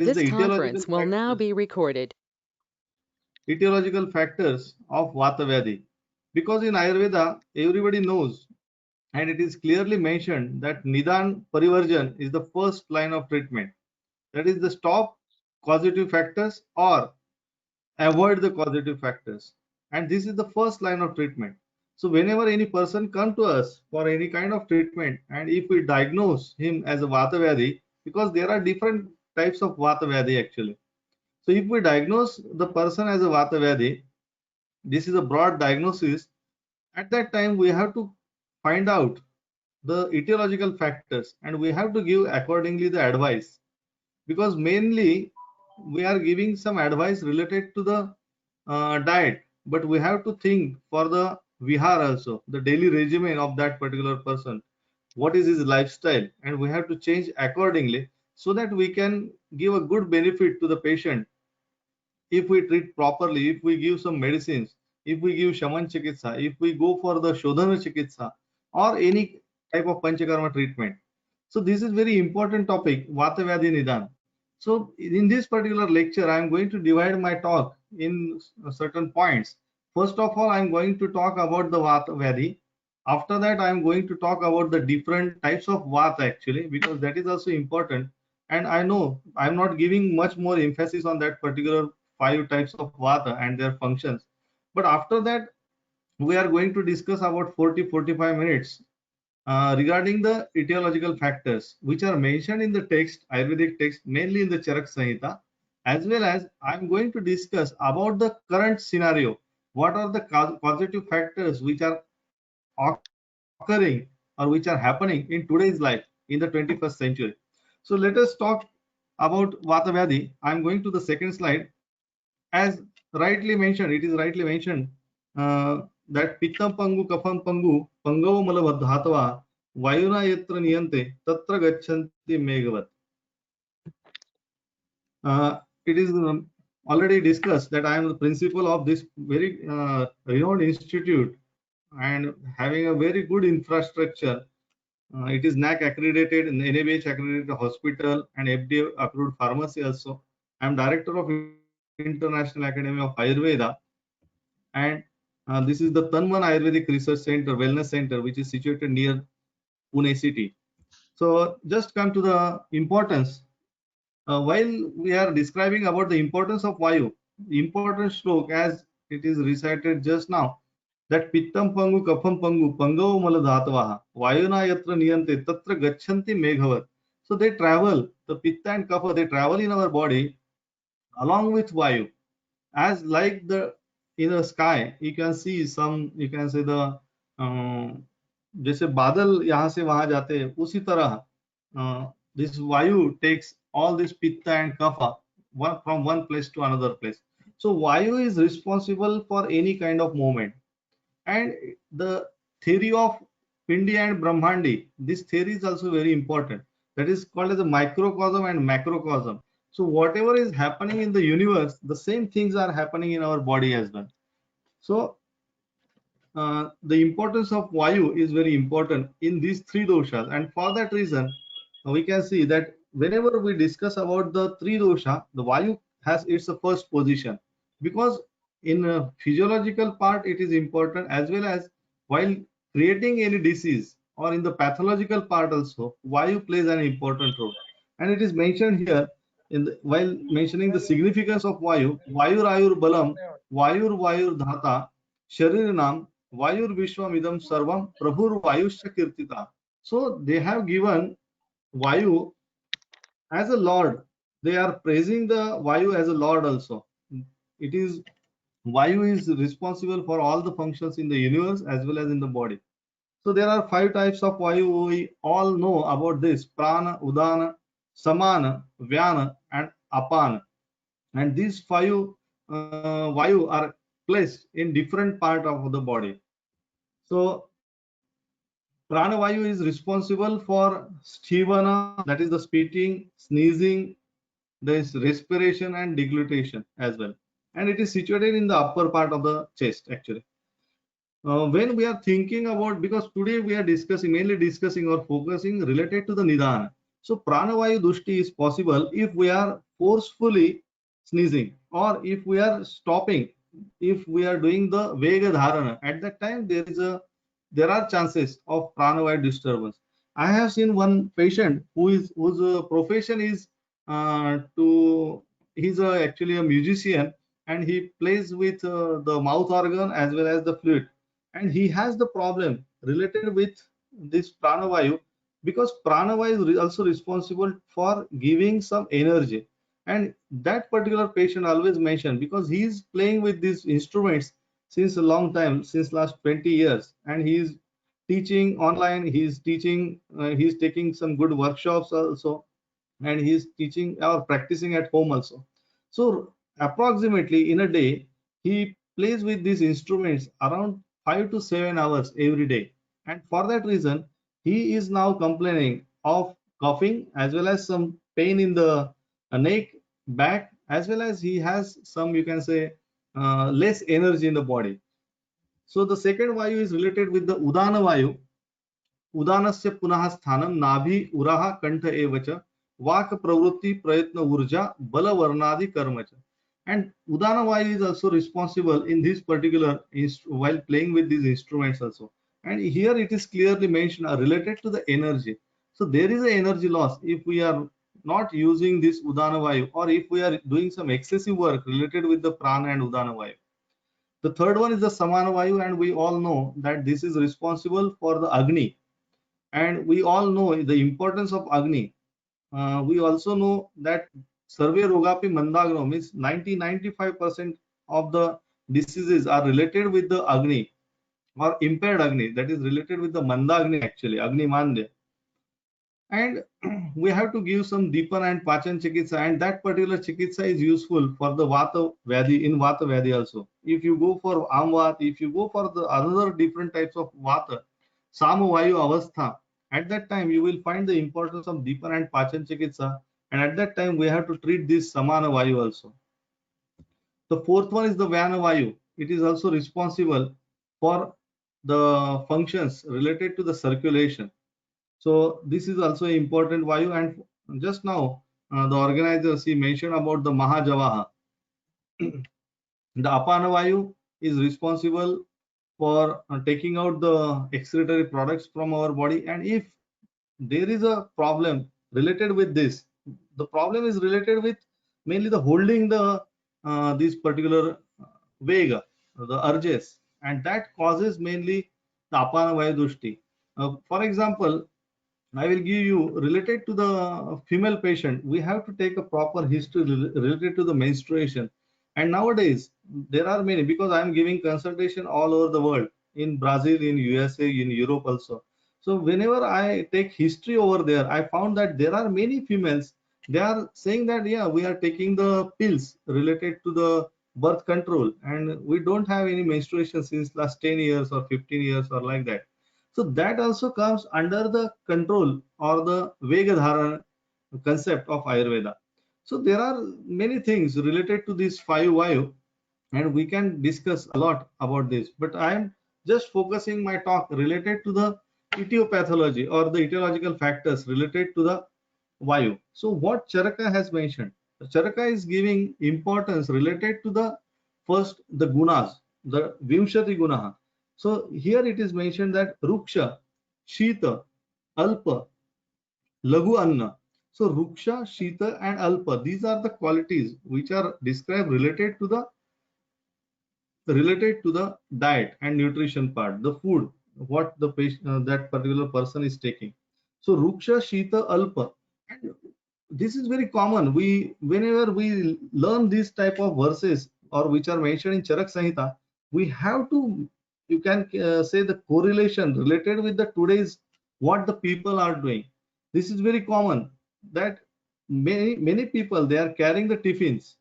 is the This conference will now be recorded. etiological factors of Vata Vyadhi. Because in Ayurveda, everybody knows, and it is clearly mentioned that Nidan Parivarjan is the first line of treatment. That is the stop causative factors or avoid the causative factors. And this is the first line of treatment. So whenever any person come to us for any kind of treatment, and if we diagnose him as a Vata Vyadhi, because there are different types of Vata Vyadhi actually. So if we diagnose the person as a Vata Vyadhi, this is a broad diagnosis. At that time, we have to find out the etiological factors and we have to give accordingly the advice, because mainly we are giving some advice related to the diet, but we have to think for the vihar also, the daily regimen of that particular person, what is his lifestyle, and we have to change accordingly so that we can give a good benefit to the patient. If we treat properly, if we give some medicines, if we give shaman chikitsa, if we go for the shodhana chikitsa or any type of panchakarma treatment. So this is very important topic, vata vyadhi nidan. So in this particular lecture I am going to divide my talk in certain points. First of all, I am going to talk about the vata vyadhi. After that, I am going to talk about the different types of vata actually, because that is also important. And I know I'm not giving much more emphasis on that particular 5 types of vata and their functions. But after that, we are going to discuss about 40-45 minutes regarding the etiological factors which are mentioned in the text, Ayurvedic text, mainly in the Charak Samhita, as well as I'm going to discuss about the current scenario. What are the causative factors which are occurring or which are happening in today's life in the 21st century? So let us talk about Vata Vyadhi. I'm going to the second slide. As rightly mentioned, it is rightly mentioned that Pittam Pangu Kafam Pangu Pangavo Malavadhatava Vayuna Yatra Niyante Tatra Gachanti Meghavat. It is already discussed that I am the principal of this very renowned institute and having a very good infrastructure. It is NAC accredited, NABH accredited hospital and FDA approved pharmacy also. I am director of International Academy of Ayurveda, and this is the Tanman Ayurvedic Research Center, Wellness Center, which is situated near Pune city. So just come to the importance. While we are describing about the importance of Vayu, the important stroke as it is recited just now, that Pittam Pangu Kapam Pangu Pangavo Maladhatavaha Vayuna Yatra Niyante Tatra Gachanti Meghavat. So they travel, the Pitta and Kapha, they travel in our body along with Vayu. As like the in the sky, you can see some, you can say the जैसे बादल यहाँ से वहां जाते हैं, उसी तरह this Vayu takes all this Pitta and Kapha from one place to another place. So Vayu is responsible for any kind of movement. And the theory of Pindi and Brahmandi, this theory is also very important. That is called as a microcosm and macrocosm. So whatever is happening in the universe, the same things are happening in our body as well. So the importance of Vayu is very important in these 3 doshas, and for that reason, we can see that whenever we discuss about the 3 dosha, the Vayu has its first position, because in a physiological part it is important, as well as while creating any disease or in the pathological part also, Vayu plays an important role. And it is mentioned here while mentioning the significance of Vayu, Vayur Ayur Balam, Vayur Dhata, Shariranam, Vayur Vishwamidam Sarvam, Prabhur Vayusha Kirtita. So they have given Vayu as a Lord. They are praising the Vayu as a Lord also. It is Vayu is responsible for all the functions in the universe as well as in the body. So there are 5 types of Vayu. We all know about this: Prana, Udana, Samana, Vyana, and Apana. And these 5 Vayu are placed in different part of the body. So Pranavayu is responsible for Sthivana, that is the spitting, sneezing, there is respiration and deglutition as well. And it is situated in the upper part of the chest actually. When we are thinking about, because today we are discussing, mainly discussing or focusing related to the Nidana. So Pranavayu Dushti is possible if we are forcefully sneezing, or if we are stopping, if we are doing the Vega Dharana, at that time there are chances of pranavayu disturbance. I have seen one patient whose profession is to he's actually a musician, and he plays with the mouth organ as well as the flute, and he has the problem related with this pranavayu, because pranavayu is also responsible for giving some energy. And that particular patient always mentioned, because he is playing with these instruments since a long time, since last 20 years, and he is teaching online, he is teaching, he is taking some good workshops also, and he is teaching or practicing at home also. So approximately in a day, he plays with these instruments around 5 to 7 hours every day. And for that reason, he is now complaining of coughing as well as some pain in the neck, back, as well as he has some, you can say, less energy in the body. So the second vayu is related with the Udana vayu. उदानस्य पुनः स्थानं नाभि उरः कंठ एव च वाक् प्रवृत्ति प्रयत्न ऊर्जा बल वर्णादि कर्म च. And Udana Vayu is also responsible in this particular while playing with these instruments also. And here it is clearly mentioned related to the energy. So there is an energy loss if we are not using this Udana Vayu, or if we are doing some excessive work related with the Prana and Udana Vayu. The third one is the Samana Vayu, and we all know that this is responsible for the Agni, and we all know the importance of Agni. We also know that Sarve Rogapi Mandagno means 95% of the diseases are related with the Agni or impaired Agni, that is related with the Mandagni, actually Agni Mandya. And we have to give some Dipan and Pachan Chikitsa, and that particular Chikitsa is useful for the Vata Vyadhi, in Vata Vyadhi also. If you go for Amvat, if you go for the other different types of Vata, Samavayu Avastha, at that time you will find the importance of Dipan and Pachan Chikitsa, and at that time we have to treat this Samana Vayu also. The fourth one is the Vyana Vayu. It is also responsible for the functions related to the circulation. So this is also an important Vayu. And just now the organizers, he mentioned about the Mahajavaha. The Apana Vayu is responsible for taking out the excretory products from our body. And if there is a problem related with this, the problem is related with mainly the holding the this particular Vega, the urges, and that causes mainly the Apana Vayu Dushti. For example, I will give you related to the female patient. We have to take a proper history related to the menstruation. And nowadays, there are many, because I am giving consultation all over the world, in Brazil, in USA, in Europe also. So whenever I take history over there, I found that there are many females. They are saying that, yeah, we are taking the pills related to the birth control, and we don't have any menstruation since last 10 years or 15 years or like that. So that also comes under the control or the Vegadhara concept of Ayurveda. So there are many things related to this five Vayu, and we can discuss a lot about this. But I am just focusing my talk related to the etiology or the etiological factors related to the Vayu. So what Charaka has mentioned, Charaka is giving importance related to the first, the gunas, the Vimshati Gunaha. So here it is mentioned that Ruksha, Shita, Alpa, Lagu Anna. So Ruksha, Shita and Alpa, these are the qualities which are described related to the diet and nutrition part, the food, what the patient, that particular person is taking. So Ruksha, Shita, Alpa. And this is very common. We, whenever we learn these type of verses or which are mentioned in Charak Samhita, we have to, you can say the correlation related with the today's what the people are doing. This is very common that many people, they are carrying the tiffins.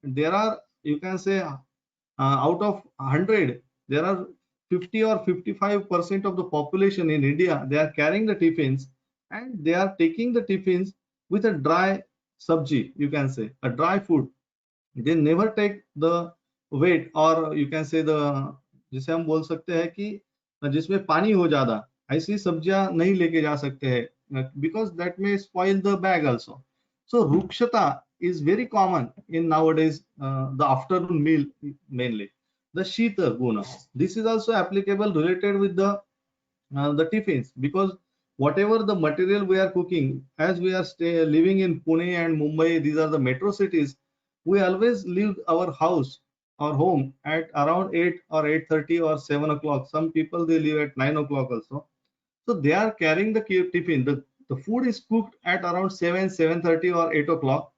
There are, you can say, out of 100, there are 50 or 55% of the population in India, they are carrying the tiffins, and they are taking the tiffins with a dry sabji, you can say, a dry food. They never take the weight, or you can say the, जिसे हम बोल सकते हैं कि जिसमें पानी हो ज्यादा, ऐसी सब्जियां नहीं लेके जा सकते हैं, because that may spoil the bag also. So rukshata is very common in nowadays, the afternoon meal mainly. The Shita Guna. This is also applicable related with the tiffins, because whatever the material we are cooking, as we are living in Pune and Mumbai, these are the metro cities, we always leave our house or home at around 8 or 8:30 or 7 o'clock. Some people they leave at 9 o'clock also. So they are carrying the tiffin. The food is cooked at around 7, 7:30 or 8 o'clock.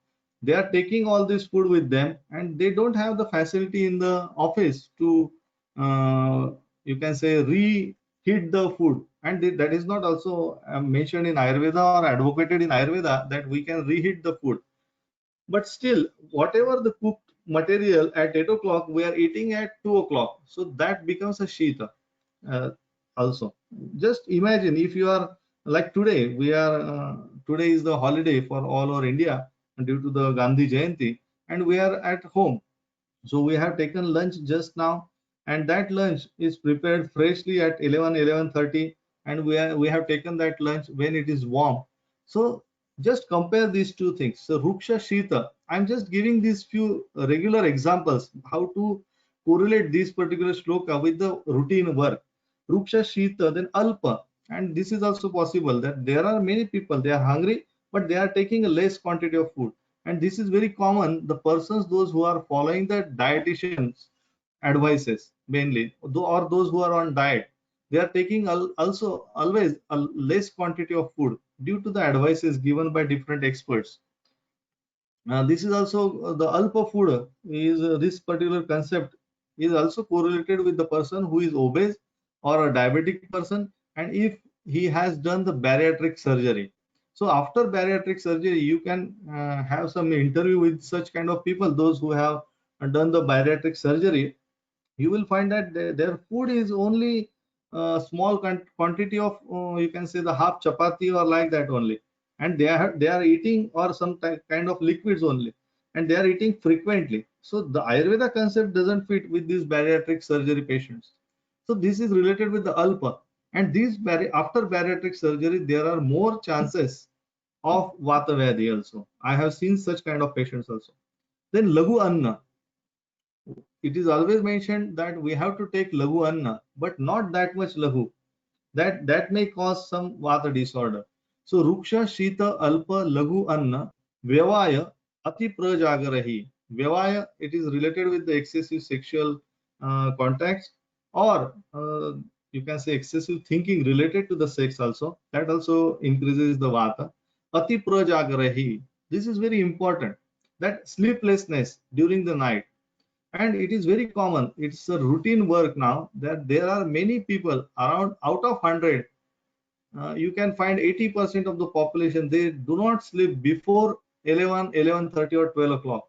They are taking all this food with them, and they don't have the facility in the office to, uh, you can say, reheat the food. And that is not also mentioned in Ayurveda or advocated in Ayurveda that we can reheat the food. But still, whatever the cooked material at 8 o'clock, we are eating at 2 o'clock. So that becomes a Shita uh, also. Just imagine if you are like today, today is the holiday for all over India due to the Gandhi Jayanti, and we are at home. So we have taken lunch just now, and that lunch is prepared freshly at 11, 11:30, and we have taken that lunch when it is warm. So just compare these two things. So Ruksha Shita, I'm just giving these few regular examples how to correlate this particular shloka with the routine work. Ruksha Shita, then Alpa, and this is also possible that there are many people, they are hungry, but they are taking a less quantity of food. And this is very common, the persons those who are following the dietitians advices mainly, or those who are on diet, they are taking also always a less quantity of food due to the advices given by different experts. This is also the alpa food is this particular concept is also correlated with the person who is obese or a diabetic person, and if he has done the bariatric surgery. So after bariatric surgery, you can have some interview with such kind of people, those who have done the bariatric surgery. You will find that their food is only a small quantity of, you can say, the half chapati or like that only, and they are eating or some kind of liquids only, and they are eating frequently. So the Ayurveda concept doesn't fit with these bariatric surgery patients. So this is related with the alpa, and after bariatric surgery there are more chances of vata vyadhi also. I have seen such kind of patients also. Then lagu anna, it is always mentioned that we have to take lagu anna, but not that much lagu, that may cause some vata disorder. So ruksha shita alpa lagu anna vyavaya ati prajagarahi. Vyavaya, it is related with the excessive sexual contacts, or you can say excessive thinking related to the sex also, that also increases the vata. Ati prajagarahi, this is very important, that sleeplessness during the night. And it is very common, it's a routine work now, that there are many people around, out of 100, you can find 80% of the population, they do not sleep before 11, 11:30 or 12 o'clock.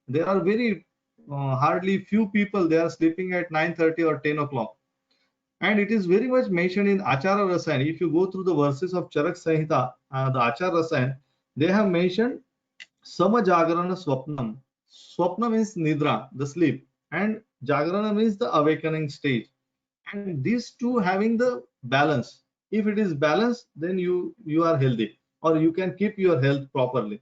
There are very hardly few people, they are sleeping at 9:30 or 10 o'clock. And it is very much mentioned in Achara Rasayan. If you go through the verses of Charak Sanhita, the Achara Rasayan, they have mentioned Samajagrana Swapnam. Swapna means Nidra, the sleep, and Jagrana means the awakening stage. And these two having the balance. If it is balanced, then you are healthy, or you can keep your health properly.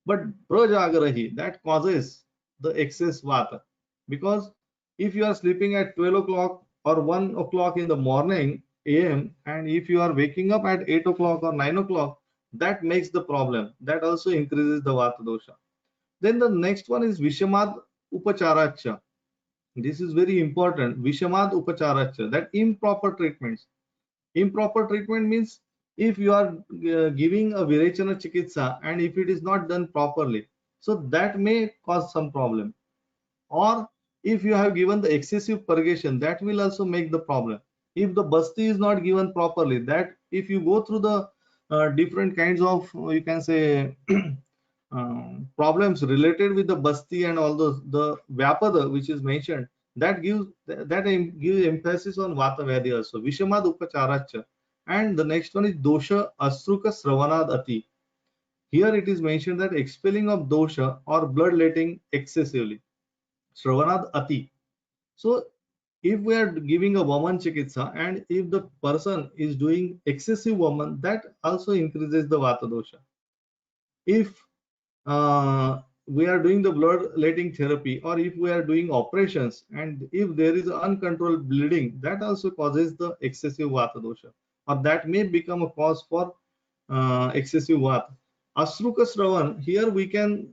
But Prajagarahi, that causes the excess vata. Because if you are sleeping at 12 o'clock or 1 o'clock in the morning AM, and if you are waking up at 8 o'clock or 9 o'clock, that makes the problem. That also increases the vata dosha. Then the next one is Vishamad Upacharacha. This is very important. Vishamad Upacharacha, that improper treatments. Improper treatment means if you are giving a Virechana Chikitsa and if it is not done properly, so that may cause some problem. Or if you have given the excessive purgation, that will also make the problem. If the basti is not given properly, that if you go through the different kinds of, you can say, problems related with the basti and all those, the vyapada which is mentioned, that gives emphasis on vata vyadhi also. Vishamad upacharacha. And the next one is dosha asruka sravanad ati. Here it is mentioned that expelling of dosha or bloodletting excessively. Sravanad ati. So if we are giving a woman chikitsa, and if the person is doing excessive woman, that also increases the vata dosha. If we are doing the bloodletting therapy, or if we are doing operations, and if there is uncontrolled bleeding, that also causes the excessive vata dosha, or that may become a cause for excessive vata. Asruka Sravan, here we can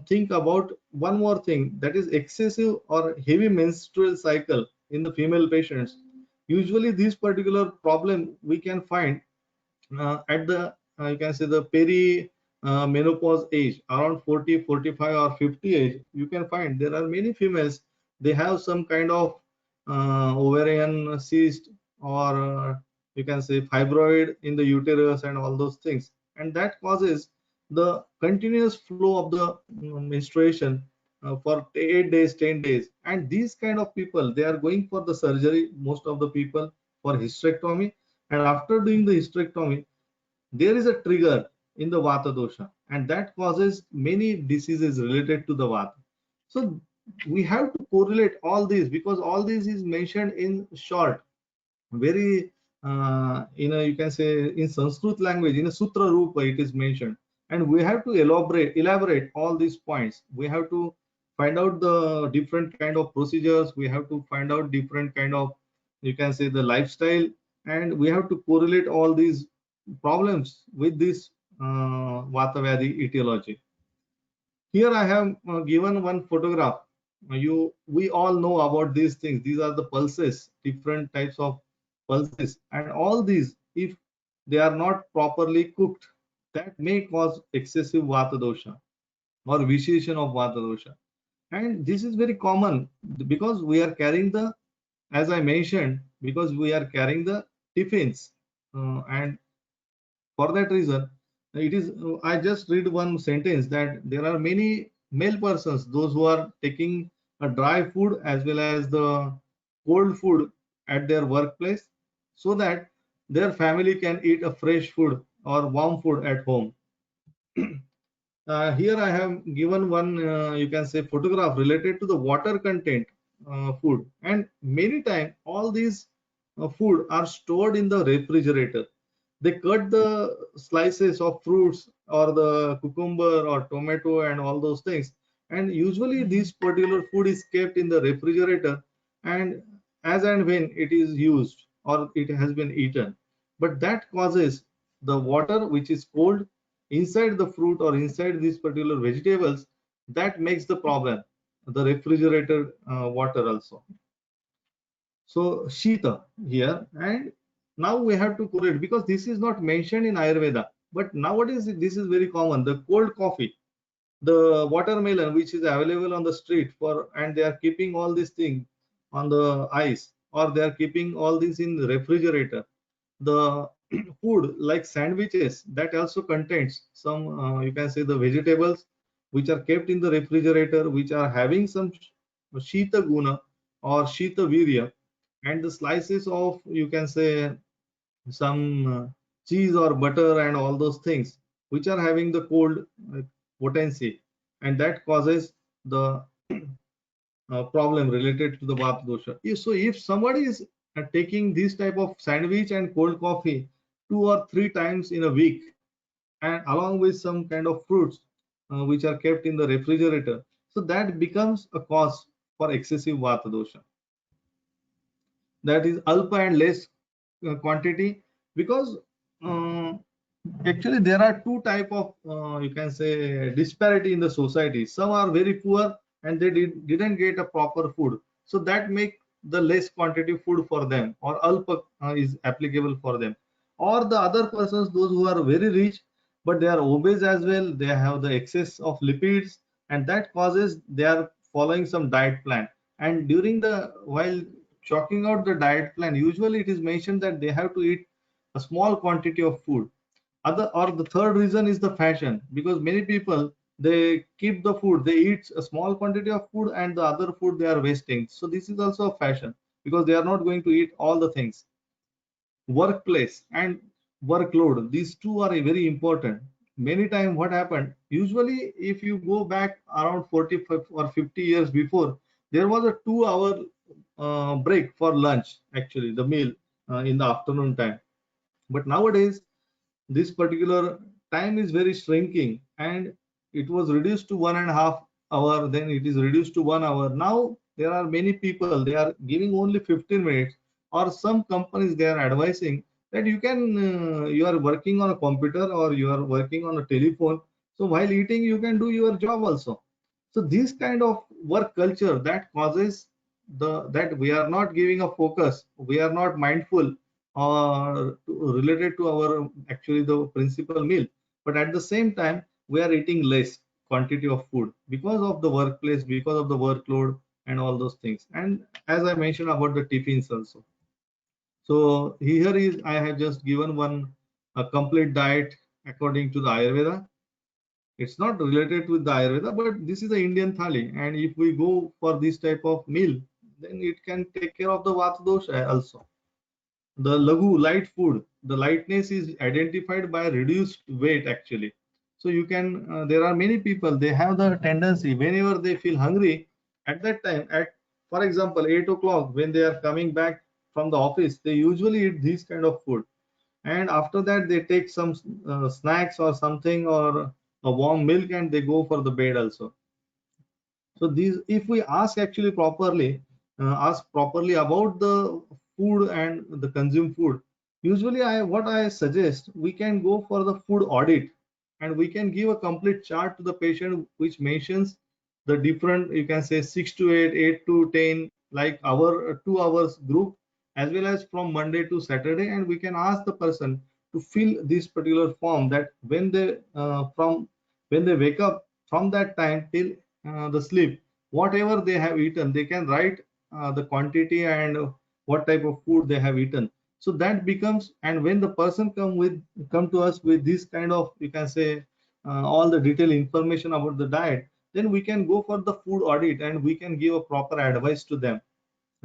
think about one more thing, that is excessive or heavy menstrual cycle in the female patients. Usually this particular problem we can find at the you can say the peri menopause age, around 40, 45 or 50 age. You can find there are many females, they have some kind of ovarian cyst, or you can say fibroid in the uterus and all those things, and that causes the continuous flow of the menstruation for 8 days, 10 days. And these kind of people, they are going for the surgery, most of the people, for hysterectomy. And after doing the hysterectomy, there is a trigger in the vata dosha, and that causes many diseases related to the vata. So we have to correlate all these, because all this is mentioned in short, very in a, you can say, in Sanskrit language, in a sutra rupa it is mentioned, and we have to elaborate all these points. We have to find out the different kind of procedures, we have to find out different kind of, you can say, the lifestyle, and we have to correlate all these problems with this vata vyadhi etiology. Here I have given one photograph. We all know about these things. These are the pulses, different types of pulses, and all these, if they are not properly cooked, that may cause excessive vata dosha or vitiation of vata dosha. And this is very common because we are carrying the, as I mentioned, because we are carrying the tiffins, and for that reason, it is, I just read one sentence that there are many male persons, those who are taking a dry food as well as the cold food at their workplace, so that their family can eat a fresh food or warm food at home. Here I have given one, you can say, photograph related to the water content food, and many times all these food are stored in the refrigerator. They cut the slices of fruits or the cucumber or tomato and all those things, and usually this particular food is kept in the refrigerator, and as and when it is used or it has been eaten, but that causes the water which is cold inside the fruit or inside these particular vegetables, that makes the problem, the refrigerated water also. So Shita here, and now we have to correlate, because this is not mentioned in Ayurveda, but nowadays this is very common. The cold coffee, the watermelon which is available on the street for, and they are keeping all these things on the ice, or they are keeping all these in the refrigerator. The food like sandwiches, that also contains some, you can say, the vegetables which are kept in the refrigerator, which are having some shita guna or shita virya, and the slices of, you can say, some cheese or butter and all those things which are having the cold uh, potency, and that causes the problem related to the vata dosha. So if somebody is taking this type of sandwich and cold coffee 2 or 3 times in a week, and along with some kind of fruits which are kept in the refrigerator, so that becomes a cause for excessive vata dosha. That is alpha and less quantity, because uh, actually there are two type of, you can say, disparity in the society. Some are very poor and they didn't get a proper food, so that make the less quantity food for them, or alpha is applicable for them. Or the other persons, those who are very rich but they are obese as well, they have the excess of lipids, and that causes they are following some diet plan. And during the, while chalking out the diet plan, usually it is mentioned that they have to eat a small quantity of food. Other, or the third reason is the fashion, because many people, they keep the food, they eat a small quantity of food and the other food they are wasting. So this is also a fashion, because they are not going to eat all the things. Workplace and workload, these two are very important. Many times what happened, usually if you go back around 45 or 50 years before, there was a 2 hour break for lunch, actually the meal in the afternoon time. But nowadays this particular time is very shrinking, and it was reduced to 1.5 hour, then it is reduced to 1 hour. Now there are many people, they are giving only 15 minutes, or some companies they are advising that you can you are working on a computer or you are working on a telephone, so while eating you can do your job also. So this kind of work culture that causes the that we are not giving a focus, we are not mindful or related to our actually the principal meal, but at the same time we are eating less quantity of food because of the workplace, because of the workload and all those things. And as I mentioned about the tiffins also, so here is I have just given one a complete diet according to the Ayurveda. It's not related with the Ayurveda, but this is the Indian thali. And if we go for this type of meal, then it can take care of the Vata dosha also. The lagu, light food, the lightness is identified by reduced weight actually. So you can, there are many people, they have the tendency whenever they feel hungry at that time, at for example 8 o'clock when they are coming back from the office, they usually eat this kind of food, and after that they take some snacks or something or a warm milk and they go for the bed also. So these, if we ask properly about the food and the consumed food, usually what I suggest, we can go for the food audit, and we can give a complete chart to the patient which mentions the different, you can say 6 to 8, 8 to 10, like our 2 hours group, as well as from Monday to Saturday, and we can ask the person to fill this particular form, that when they from when they wake up from that time till the sleep, whatever they have eaten, they can write the quantity and what type of food they have eaten. So that becomes, and when the person come to us with this kind of, you can say all the detailed information about the diet, then we can go for the food audit and we can give a proper advice to them,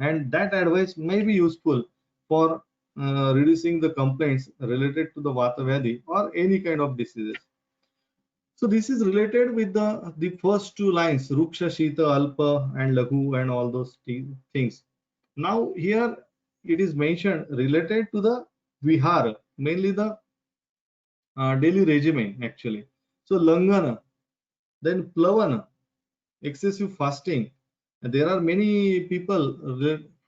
and that advice may be useful for reducing the complaints related to the Vata Vyadhi or any kind of diseases. So this is related with the first two lines, Ruksha, Shita, Alpa, and Laghu, and all those things. Now here it is mentioned related to the Vihara, mainly the daily regimen actually. So Langana, then Plavana, excessive fasting. And there are many people,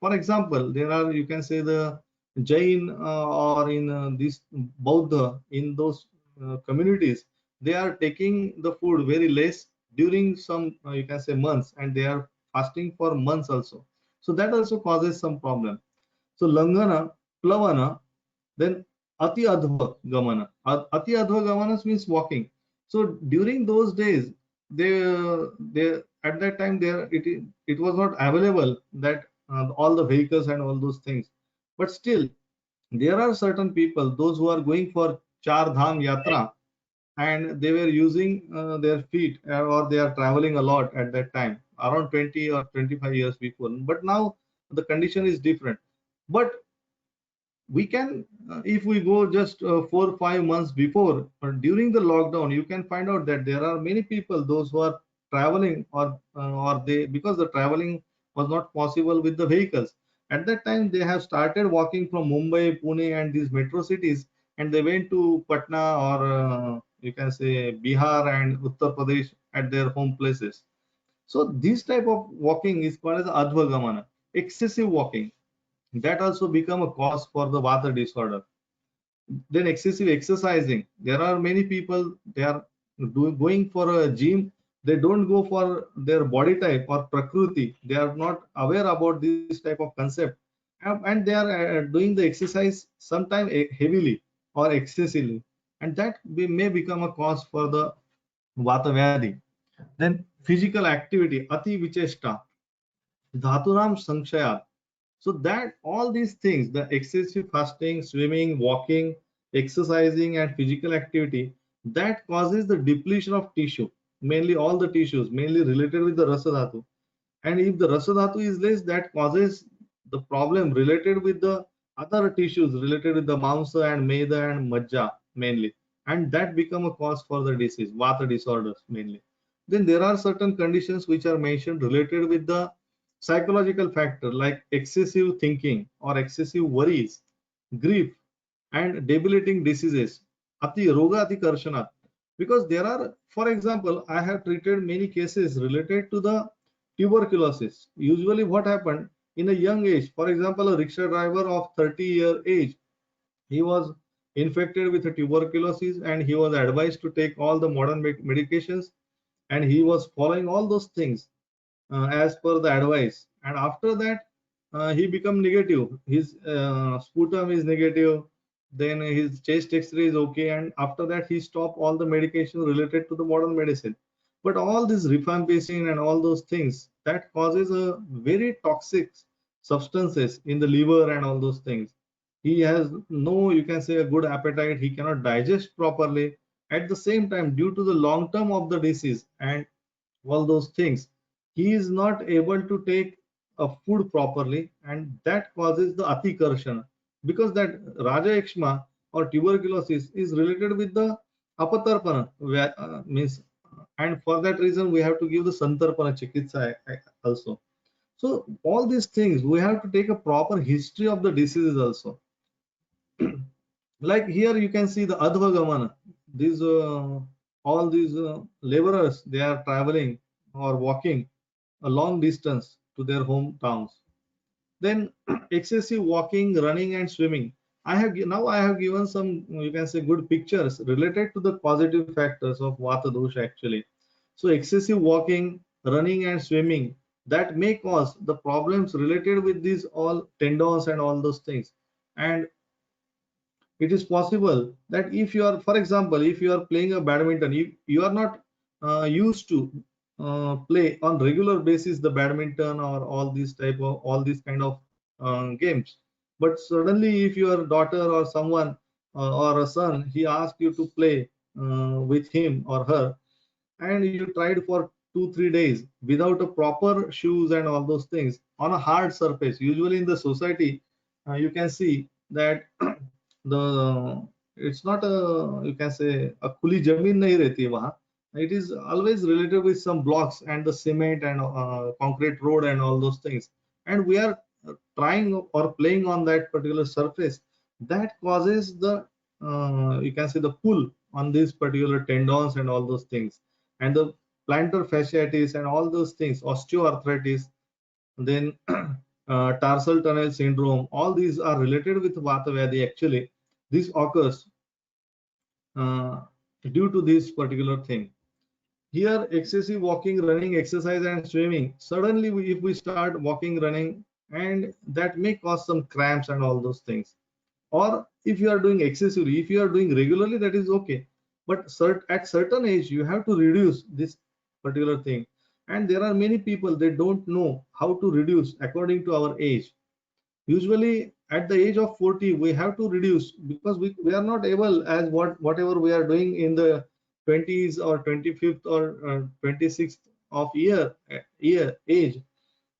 for example, there are, you can say the Jain or in this Buddha, in those communities, they are taking the food very less during some, you can say months, and they are fasting for months also. So that also causes some problem. So Langana, Plavana, then Ati Adhva Gamana. Ati Adhva Gamana means walking. So during those days, they at that time there it was not available that all the vehicles and all those things. But still, there are certain people, those who are going for Char Dham Yatra, and they were using their feet, or they are traveling a lot at that time, around 20 or 25 years before. But now the condition is different. But we can if we go just 4 or 5 months before or during the lockdown, you can find out that there are many people, those who are traveling, or they, because the traveling was not possible with the vehicles, at that time they have started walking from Mumbai, Pune and these metro cities, and they went to Patna, or you can say Bihar and Uttar Pradesh at their home places. So this type of walking is called as advagamana, excessive walking. That also become a cause for the Vata disorder. Then excessive exercising. There are many people, they are going for a gym. They don't go for their body type or prakriti. They are not aware about this type of concept, and they are doing the exercise sometime heavily or excessively, and that may become a cause for the Vata Vyadhi. Then physical activity, ati vichesta, dhatunam sanshaya. So that all these things, the excessive fasting, swimming, walking, exercising, and physical activity, that causes the depletion of tissue, mainly all the tissues, mainly related with the rasa dhatu. And if the rasa dhatu is less, that causes the problem related with the other tissues, related with the mamsa and meda and majja mainly. And that become a cause for the disease, vata disorders mainly. Then there are certain conditions which are mentioned related with the psychological factor, like excessive thinking or excessive worries, grief, and debilitating diseases. Ati roga ati karshana. because there are, for example, I have treated many cases related to the tuberculosis. Usually what happened in a young age, for example, a rickshaw driver of 30-year age, he was infected with a tuberculosis and he was advised to take all the modern medications, and he was following all those things as per the advice. And after that, he become negative. His sputum is negative, then his chest X-ray is okay, and after that he stopped all the medication related to the modern medicine. But all this rifampicin and all those things, that causes a very toxic substances in the liver and all those things. He has no, you can say, a good appetite. He cannot digest properly. At the same time, due to the long term of the disease and all those things, he is not able to take a food properly, and that causes the atikarshana, because that raja ekshma or tuberculosis is related with the apatarpana, means, and for that reason we have to give the santarpana chikitsa also. So all these things we have to take a proper history of the diseases also. Like here you can see the advagamana. These all these laborers, they are traveling or walking a long distance to their hometowns. Then excessive walking, running, and swimming. I have given some, you can say, good pictures related to the positive factors of vata dosha actually. So excessive walking, running, and swimming, that may cause the problems related with these all tendons and all those things. And it is possible that if you are, for example, if you are playing a badminton, you are not used to play on regular basis the badminton or all these kind of games, but suddenly if your daughter or someone or a son, he asks you to play with him or her, and you tried for 2 3 days without a proper shoes and all those things on a hard surface. Usually in the society, you can see that the it's not a, you can say, a khuli jamin nahi rehti wahan. It is always related with some blocks and the cement and concrete road and all those things, and we are trying or playing on that particular surface. That causes the you can say the pull on these particular tendons and all those things, and the plantar fasciitis and all those things, osteoarthritis, then tarsal tunnel syndrome, all these are related with vata vyadhi actually. This occurs uh, due to this particular thing. Here, excessive walking, running, exercise, and swimming. Suddenly, if we start walking, running, and that may cause some cramps and all those things. Or if you are doing excessively, if you are doing regularly, that is okay. But at certain age, you have to reduce this particular thing. And there are many people, they don't know how to reduce according to our age. Usually at the age of 40 we have to reduce, because we are not able, as whatever we are doing in the 20s or 25th or 26th of year age,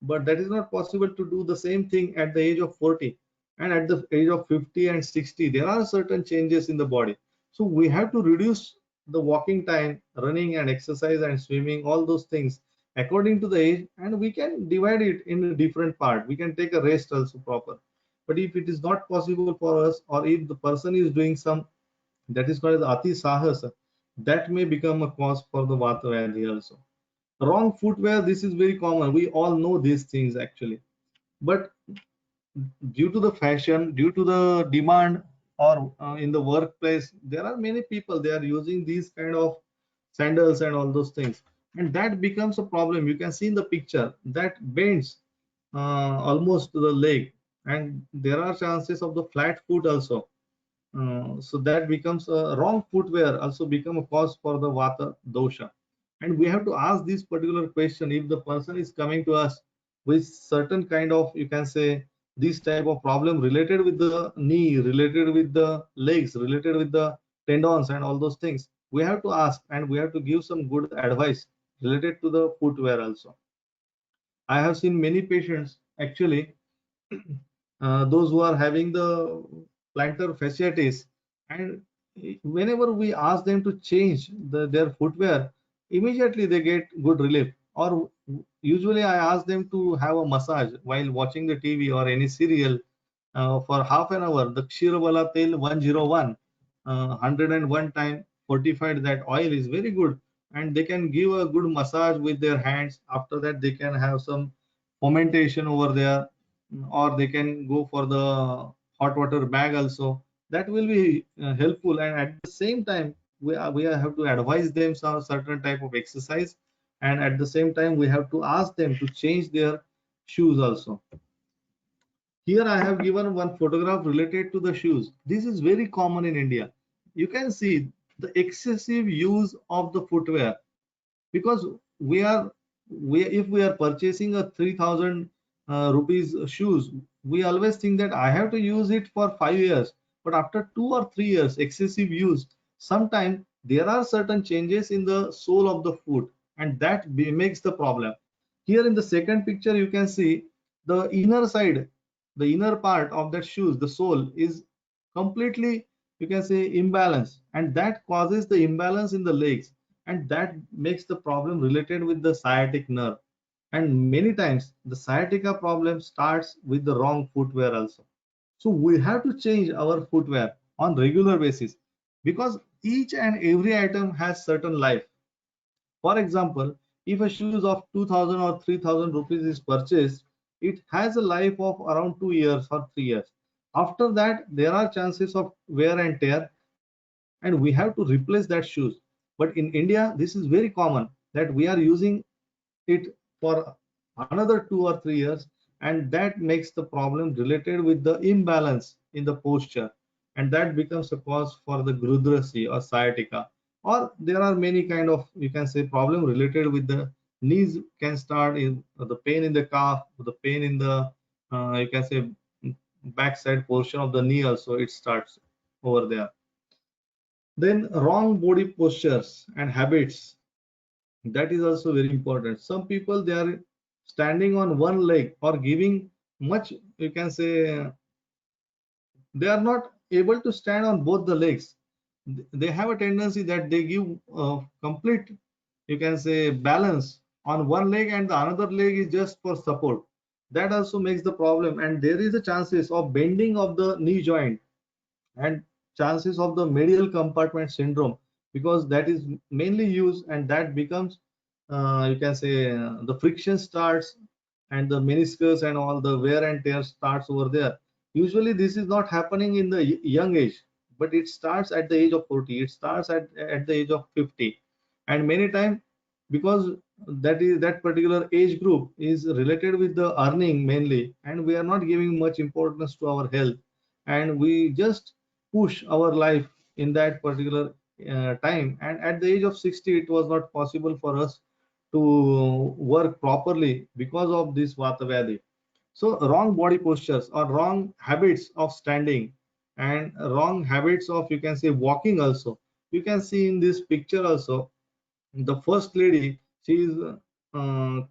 but that is not possible to do the same thing at the age of 40. And at the age of 50 and 60 there are certain changes in the body, so we have to reduce the walking time, running and exercise and swimming, all those things according to the age, and we can divide it in a different part. We can take a rest also proper. But if it is not possible for us, or if the person is doing some, that is called as ati sahasa, that may become a cause for the vata vyadhi also. Wrong footwear, this is very common, we all know these things actually. But due to the fashion, due to the demand, or in the workplace, there are many people, they are using these kind of sandals and all those things, and that becomes a problem. You can see in the picture that bends almost to the leg, and there are chances of the flat foot also. So that becomes a wrong footwear also become a cause for the vata dosha. And we have to ask this particular question: if the person is coming to us with certain kind of, you can say, this type of problem related with the knee, related with the legs, related with the tendons and all those things, we have to ask and we have to give some good advice related to the footwear also. I have seen many patients actually, those who are having the plantar fasciitis, and whenever we ask them to change their footwear, immediately they get good relief. Or usually I ask them to have a massage while watching the TV or any serial for half an hour, the Kshirbala Tel 101, 101 time fortified that oil is very good, and they can give a good massage with their hands. After that, they can have some fermentation over there, or they can go for the hot water bag also. That will be helpful, and at the same time, we have to advise them some certain type of exercise, and at the same time, we have to ask them to change their shoes also. Here I have given one photograph related to the shoes. This is very common in India. You can see the excessive use of the footwear, because if we are purchasing a 3000 rupees shoes, we always think that I have to use it for 5 years. But after 2 or 3 years excessive use, sometimes there are certain changes in the sole of the foot, and that makes the problem. Here in the second picture, you can see the inner side, the inner part of that shoes, the sole is completely, you can say, imbalance, and that causes the imbalance in the legs, and that makes the problem related with the sciatic nerve. And many times the sciatica problem starts with the wrong footwear also. So we have to change our footwear on regular basis, because each and every item has certain life. For example, if a shoes of 2000 or 3000 rupees is purchased, it has a life of around 2 years or 3 years. After that, there are chances of wear and tear, and we have to replace that shoes. But in India, this is very common that we are using it for another 2 or 3 years, and that makes the problem related with the imbalance in the posture, and that becomes a cause for the grudrasi or sciatica. Or there are many kind of, you can say, problem related with the knees, can start in the pain in the calf, the pain in the you can say backside portion of the knee also, it starts over there. Then wrong body postures and habits, that is also very important. Some people, they are standing on one leg or giving much, you can say, they are not able to stand on both the legs. They have a tendency that they give complete, you can say, balance on one leg, and the another leg is just for support. That also makes the problem, and there is a chances of bending of the knee joint, and chances of the medial compartment syndrome, because that is mainly used, and that becomes, you can say, the friction starts, and the meniscus and all the wear and tear starts over there. Usually this is not happening in the young age, but it starts at the age of 40, it starts at the age of 50. And many times, because that particular age group is related with the earning mainly, and we are not giving much importance to our health, and we just push our life in that particular time, and at the age of 60 it was not possible for us to work properly because of this vata vyadhi. So wrong body postures or wrong habits of standing, and wrong habits of, you can say, walking also. You can see in this picture also, the first lady, she is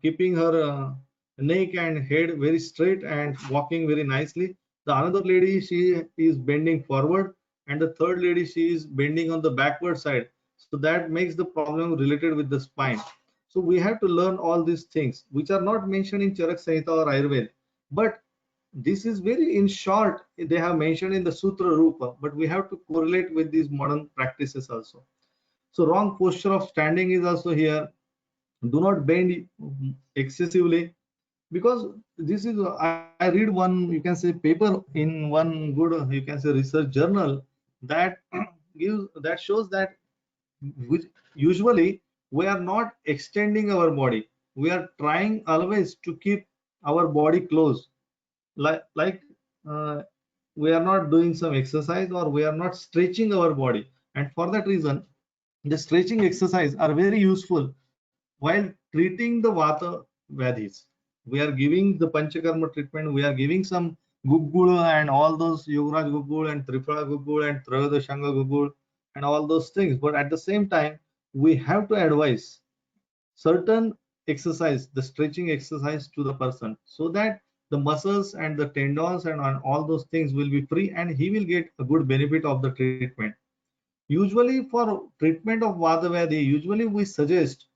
keeping her neck and head very straight and walking very nicely. The another lady, she is bending forward, and the third lady, she is bending on the backward side. So that makes the problem related with the spine. So we have to learn all these things which are not mentioned in Charak Samhita or Ayurveda, but this is very in short, they have mentioned in the Sutra Rupa, but we have to correlate with these modern practices also. So wrong posture of standing is also here. Do not bend excessively, because this is, I read one, you can say, paper in one good, you can say, research journal, that that shows that usually we are not extending our body. We are trying always to keep our body close, like uh, we are not doing some exercise, or we are not stretching our body. And for that reason, the stretching exercise are very useful while treating the vata vadhis. We are giving the panchakarma treatment, we are giving some gugul and all those yogaraj gugul and tripura gugul and trayodashanga gugul and all those things, but at the same time we have to advise certain exercise, the stretching exercise, to the person, so that the muscles and the tendons and all those things will be free, and he will get a good benefit of the treatment. Usually for treatment of vata vyadhi, usually we suggest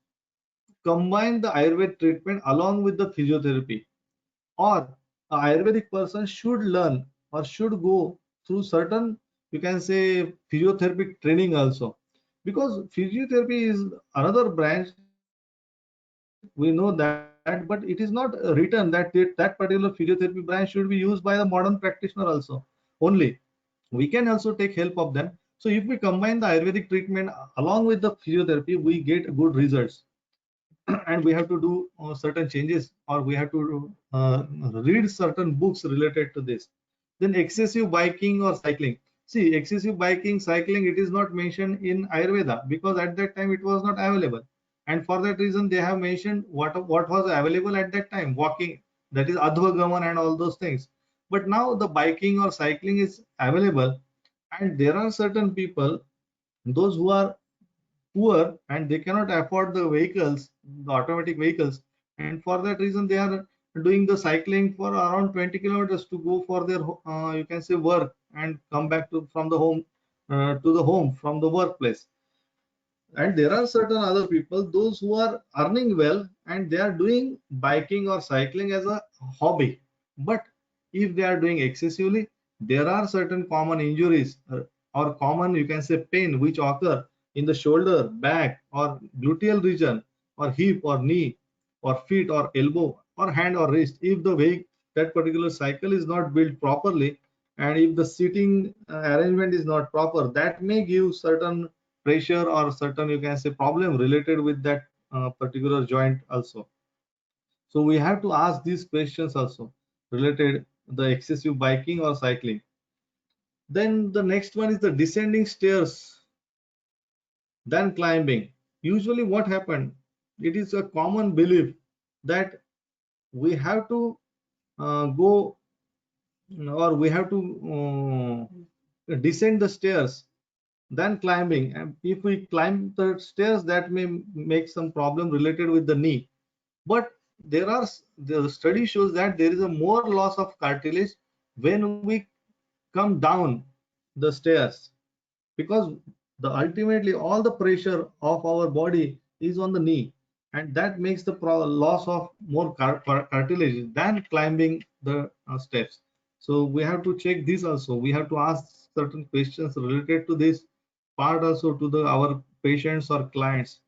combine the Ayurvedic treatment along with the physiotherapy, or a Ayurvedic person should learn or should go through certain, you can say, physiotherapy training also. because physiotherapy is another branch, we know that, but it is not written that that particular physiotherapy branch should be used by the modern practitioner also only. We can also take help of them. So if we combine the Ayurvedic treatment along with the physiotherapy, we get good results. And we have to do certain changes, or we have to read certain books related to this. Then excessive biking or cycling. See, excessive biking, cycling, it is not mentioned in Ayurveda because at that time it was not available. And for that reason, they have mentioned what was available at that time, walking, that is Adhvagaman and all those things. But now the biking or cycling is available, and there are certain people, those who are poor and they cannot afford the vehicles, the automatic vehicles, and for that reason they are doing the cycling for around 20 kilometers to go for their you can say work, and come back to from the home to the home from the workplace. And there are certain other people, those who are earning well, and they are doing biking or cycling as a hobby. But if they are doing excessively, there are certain common injuries, or common, you can say, pain which occur in the shoulder, back, or gluteal region, or hip, or knee, or feet, or elbow, or hand, or wrist. If the way that particular cycle is not built properly, and if the sitting arrangement is not proper, that may give certain pressure or certain, you can say, problem related with that particular joint also. So we have to ask these questions also related the excessive biking or cycling. Then the next one is the descending stairs than climbing. Usually what happened, it is a common belief that we have to go, or we have to descend the stairs than climbing. And if we climb the stairs, that may make some problem related with the knee. But the study shows that there is a more loss of cartilage when we come down the stairs, because the ultimately all the pressure of our body is on the knee, and that makes the loss of more cartilage than climbing the steps. So we have to check this also. We have to ask certain questions related to this part also to the our patients or clients.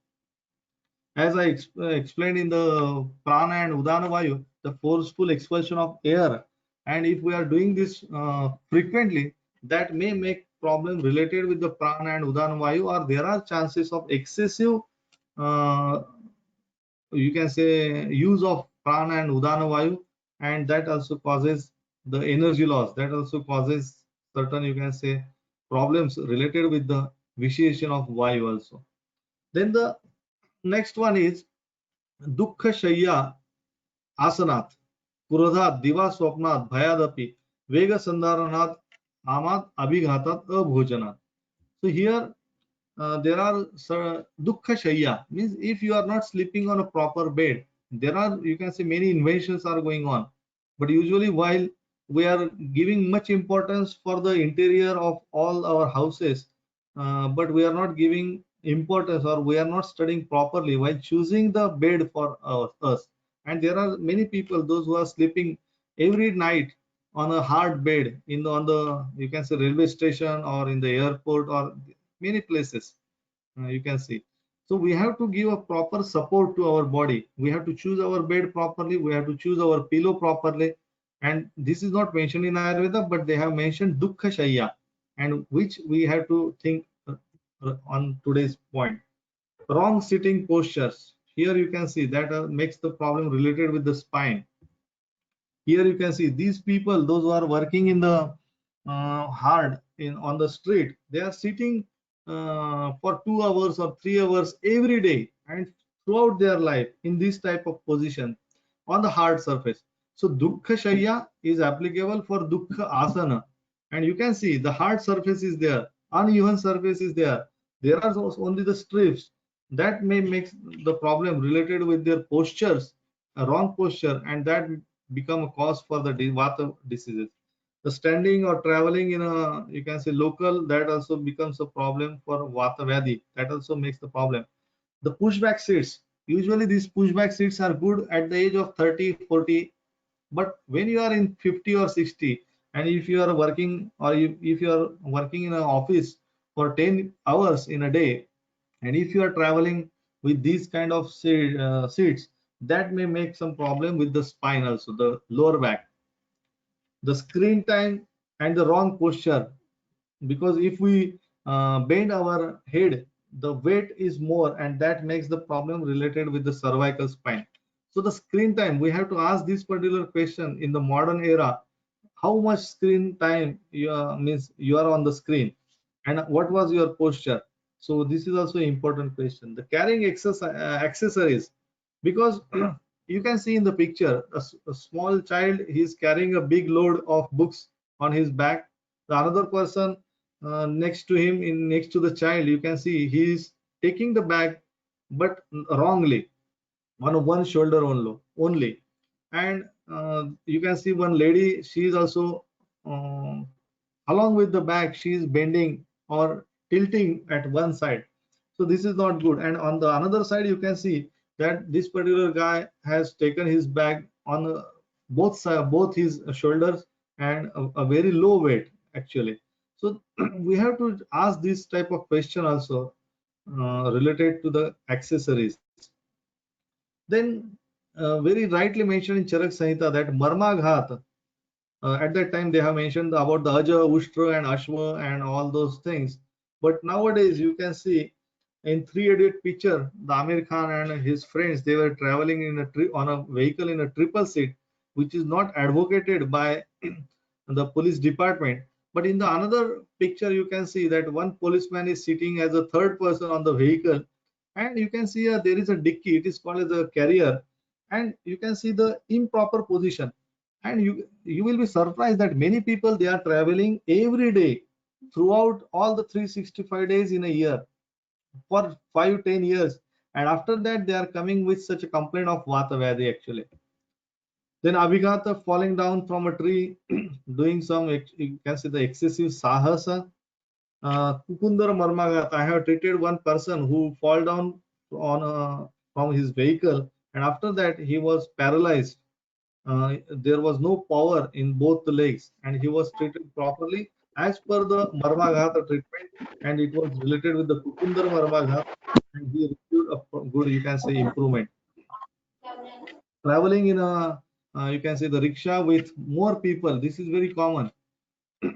As I explained in the prana and udana vayu, the forceful expulsion of air, and if we are doing this frequently, that may make problem related with the prana and udana vayu, or there are chances of excessive, uh, you can say, use of prana and udana vayu, and that also causes the energy loss. That also causes certain, you can say, problems related with the vitiation of vayu also. Then the next one is दुःख शय्या आसनात क्रोधात दिवा स्वप्नात भयादपि वेग संधारणात आमात अभिघातात अभोजनात. So here there are dukkha shayya, means if you are not sleeping on a proper bed, there are, you can say, many inventions are going on. But usually while we are giving much importance for the interior of all our houses, but we are not giving importance, or we are not studying properly while choosing the bed for us. And there are many people, those who are sleeping every night on a hard bed in the, on the, you can say, railway station, or in the airport, or many places, you can see. So we have to give a proper support to our body. We have to choose our bed properly, we have to choose our pillow properly. And this is not mentioned in Ayurveda, but they have mentioned dukkha shayya, and which we have to think on today's point. Wrong sitting postures, here you can see that makes the problem related with the spine. Here you can see these people, those who are working in the hard in on the street, they are sitting for 2 hours or 3 hours every day, and throughout their life in this type of position on the hard surface. So dukkha shayya is applicable for dukkha asana, and you can see the hard surface is there, uneven surface is there. There are only the strips that may make the problem related with their postures, a wrong posture, and that become a cause for the vata diseases. The standing or traveling in a, you can say, local, that also becomes a problem for vata vyadhi. That also makes the problem. The pushback seats, usually these pushback seats are good at the age of 30, 40, but when you are in 50 or 60, and if you are working, or if you are working in an office for 10 hours in a day, And if you are traveling with these kind of seats, that may make some problem with the spine also, the lower back. The screen time and the wrong posture, because if we bend our head, the weight is more, and that makes the problem related with the cervical spine. So the screen time, we have to ask this particular question in the modern era: how much screen time means you are on the screen, and what was your posture? So this is also an important question. The carrying accessories, because you can see in the picture a small child, he is carrying a big load of books on his back. The another person next to him, in next to the child, you can see he is taking the bag, but wrongly, on one shoulder only. And you can see one lady, she is also along with the bag, she is bending or tilting at one side. So this is not good. And on the another side, you can see that this particular guy has taken his bag on both side, both his shoulders, and a very low weight actually. So we have to ask this type of question also related to the accessories. Then very rightly mentioned in Charak Samhita that Marmaghat, at that time they have mentioned about the Aja, Ushtra and Ashwa and all those things. But nowadays you can see in Three Idiot picture, the Amir Khan and his friends, they were traveling in on a vehicle in a triple seat, which is not advocated by the police department. But in the another picture, you can see that one policeman is sitting as a third person on the vehicle, and you can see there is a dicky. It is called as a carrier, and you can see the improper position. And you will be surprised that many people, they are traveling every day throughout all the 365 days in a year for 5-10 years, and after that they are coming with such a complaint of vata vyadhi actually. Then Abhigata falling down from a tree, doing some, you can see the excessive sahasa. Kukundara Marmagat, I have treated one person who fall down from his vehicle, and after that he was paralyzed. There was no power in both the legs, and he was treated properly as per the Marmaghata treatment, and it was related with the Kukundara Marmaghat, and he received a good, you can say, improvement. Traveling in a, you can say, the rickshaw with more people, this is very common.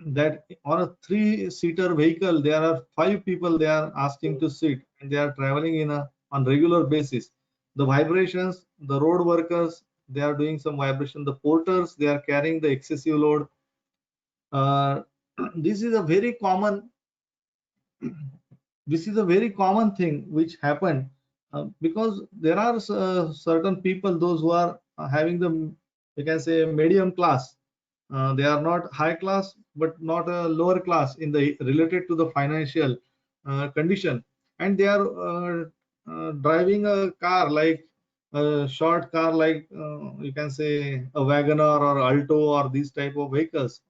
That on a three-seater vehicle, there are 5 people they are asking to sit, and they are traveling in a on regular basis. The vibrations, the road workers, they are doing some vibration. The porters, they are carrying the excessive load. Uh, this is a very common. This is a very common thing which happened because there are certain people, those who are having the, you can say, medium class. They are not high class, but not a lower class in the related to the financial condition, and they are driving a car like a short car, like you can say a Wagoner or Alto or these type of vehicles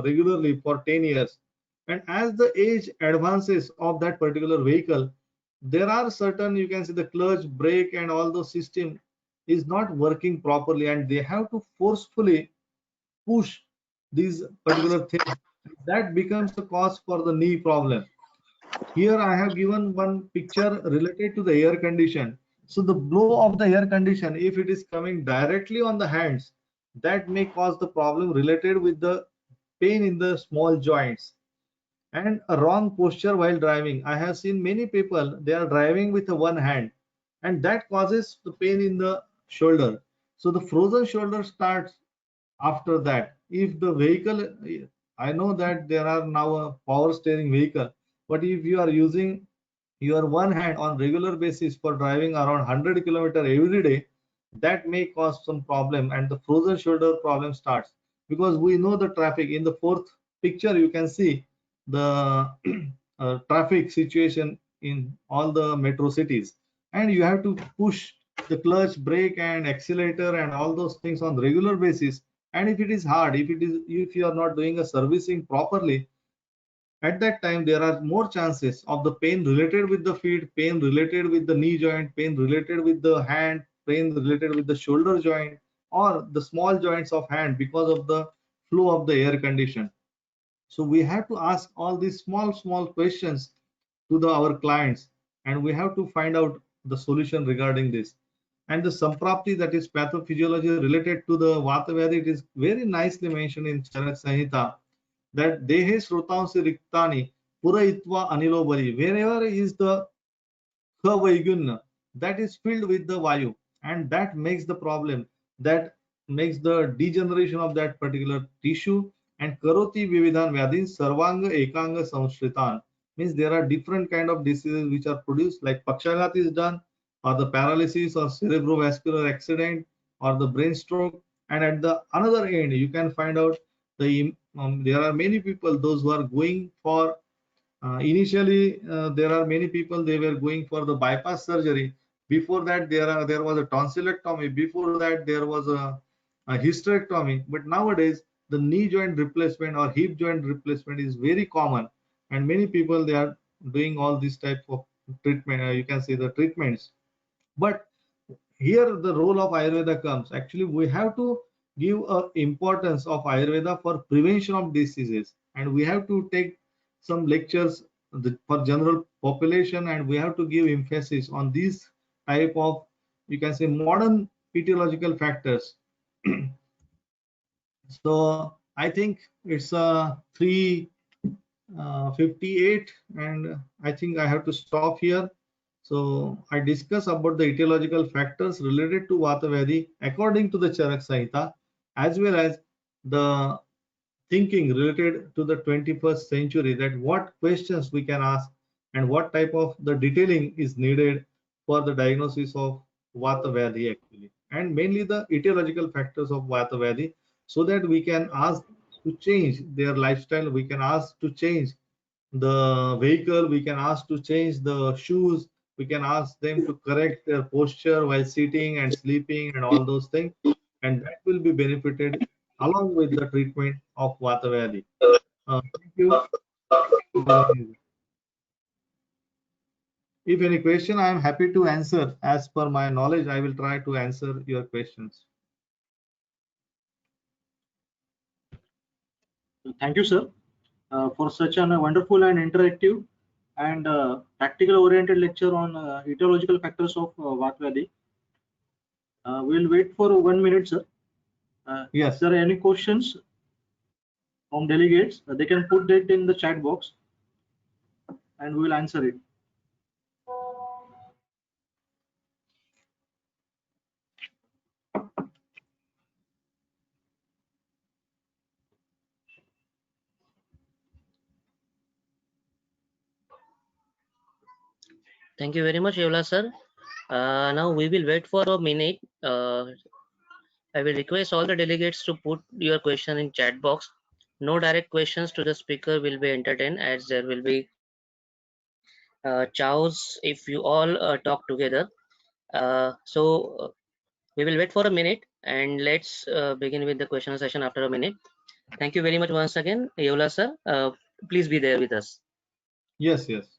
regularly for 10 years. And as the age advances of that particular vehicle, there are certain, you can see, the clutch, brake and all those system is not working properly, and they have to forcefully push these particular things. That becomes the cause for the knee problem. Here I have given one picture related to the air condition. So the blow of the air condition, if it is coming directly on the hands, that may cause the problem related with the pain in the small joints. And a wrong posture while driving. I have seen many people, they are driving with one hand, and that causes the pain in the shoulder. So the frozen shoulder starts after that. If the vehicle, I know that there are now a power steering vehicle, but if you are using your one hand on regular basis for driving around 100 kilometer every day, that may cause some problem, and the frozen shoulder problem starts. Because we know the traffic in the fourth picture, you can see the traffic situation in all the metro cities, and you have to push the clutch, brake and accelerator and all those things on regular basis. And if it is hard, if you are not doing a servicing properly, at that time there are more chances of the pain related with the feet, pain related with the knee joint, pain related with the hand, pain related with the shoulder joint, or the small joints of hand, because of the flow of the air condition. So we have to ask all these small questions to our clients. and we have to find out the solution regarding this. And the Samprapti, that is pathophysiology related to the Vata Vyadhi, it is very nicely mentioned in Charak Samhita that Dehe Srotansi Riktani Purayitva Anilobari, wherever is the Vaigunya, that is filled with the Vayu, and that makes the problem, that makes the degeneration of that particular tissue. And Karoti Vividhan Vyadhin Sarvanga Ekanga Samshritan, means there are different kind of diseases which are produced, like Pakshagat is done, or the paralysis or cerebrovascular accident or the brain stroke. And at the another end you can find out there are many people, those who are going for initially, there are many people, they were going for the bypass surgery. Before that, there was a tonsillectomy. Before that, there was a hysterectomy. But nowadays, the knee joint replacement or hip joint replacement is very common, and many people, they are doing all these type of treatment. You can say the treatments. But here the role of Ayurveda comes. Actually, we have to give importance of Ayurveda for prevention of diseases, and we have to take some lectures for general population, and we have to give emphasis on these type of, you can say, modern etiological factors. So I think it's 3:58, and I think I have to stop here. So I discuss about the etiological factors related to Vata Vyadhi according to the Charak Samhita, as well as the thinking related to the 21st century, that what questions we can ask and what type of the detailing is needed for the diagnosis of Vata Vyadhi actually, and mainly the etiological factors of Vata Vyadhi, so that we can ask to change their lifestyle, we can ask to change the vehicle, we can ask to change the shoes, we can ask them to correct their posture while sitting and sleeping and all those things, and that will be benefited along with the treatment of Vata Vyadhi. Thank you. If any question, I am happy to answer. As per my knowledge, I will try to answer your questions. Thank you, sir, for such a wonderful and interactive and practical oriented lecture on etiological factors of Vata Vyadhi. We'll wait for 1 minute, sir. Yes. If there are any questions from delegates, they can put that in the chat box and we will answer it. Thank you very much, Yola sir. Now we will wait for a minute. I will request all the delegates to put your question in chat box. No direct questions to the speaker will be entertained, as there will be chows if you all talk together. So we will wait for a minute and let's begin with the question session after a minute. Thank you very much once again, Yola sir. Please be there with us. Yes, yes.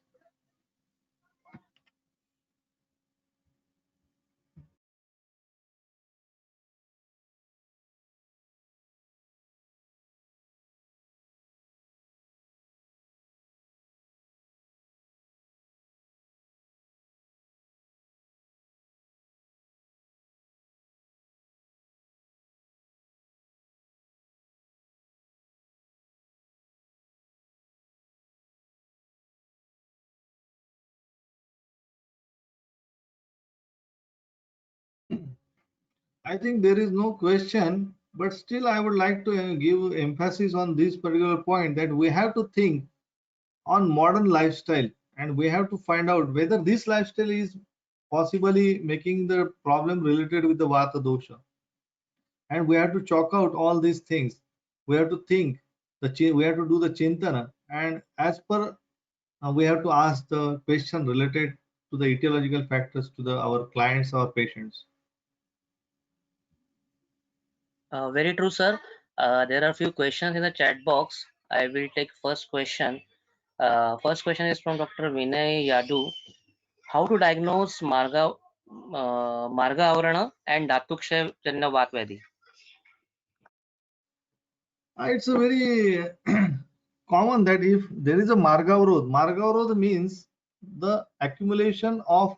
I think there is no question, but still I would like to give emphasis on this particular point, that we have to think on modern lifestyle, and we have to find out whether this lifestyle is possibly making the problem related with the Vata dosha. And we have to chalk out all these things. We have to think, we have to do the chintana, and as per we have to ask the question related to the etiological factors to our clients or patients. Very true, sir. There are a few questions in the chat box. I will take first question. First question is from Dr. Vinay Yadu. How to diagnose Marga Avarana and Dhatukshay Janna Vata Vyadhi? It's a very common that if there is a Marga Avarod means the accumulation of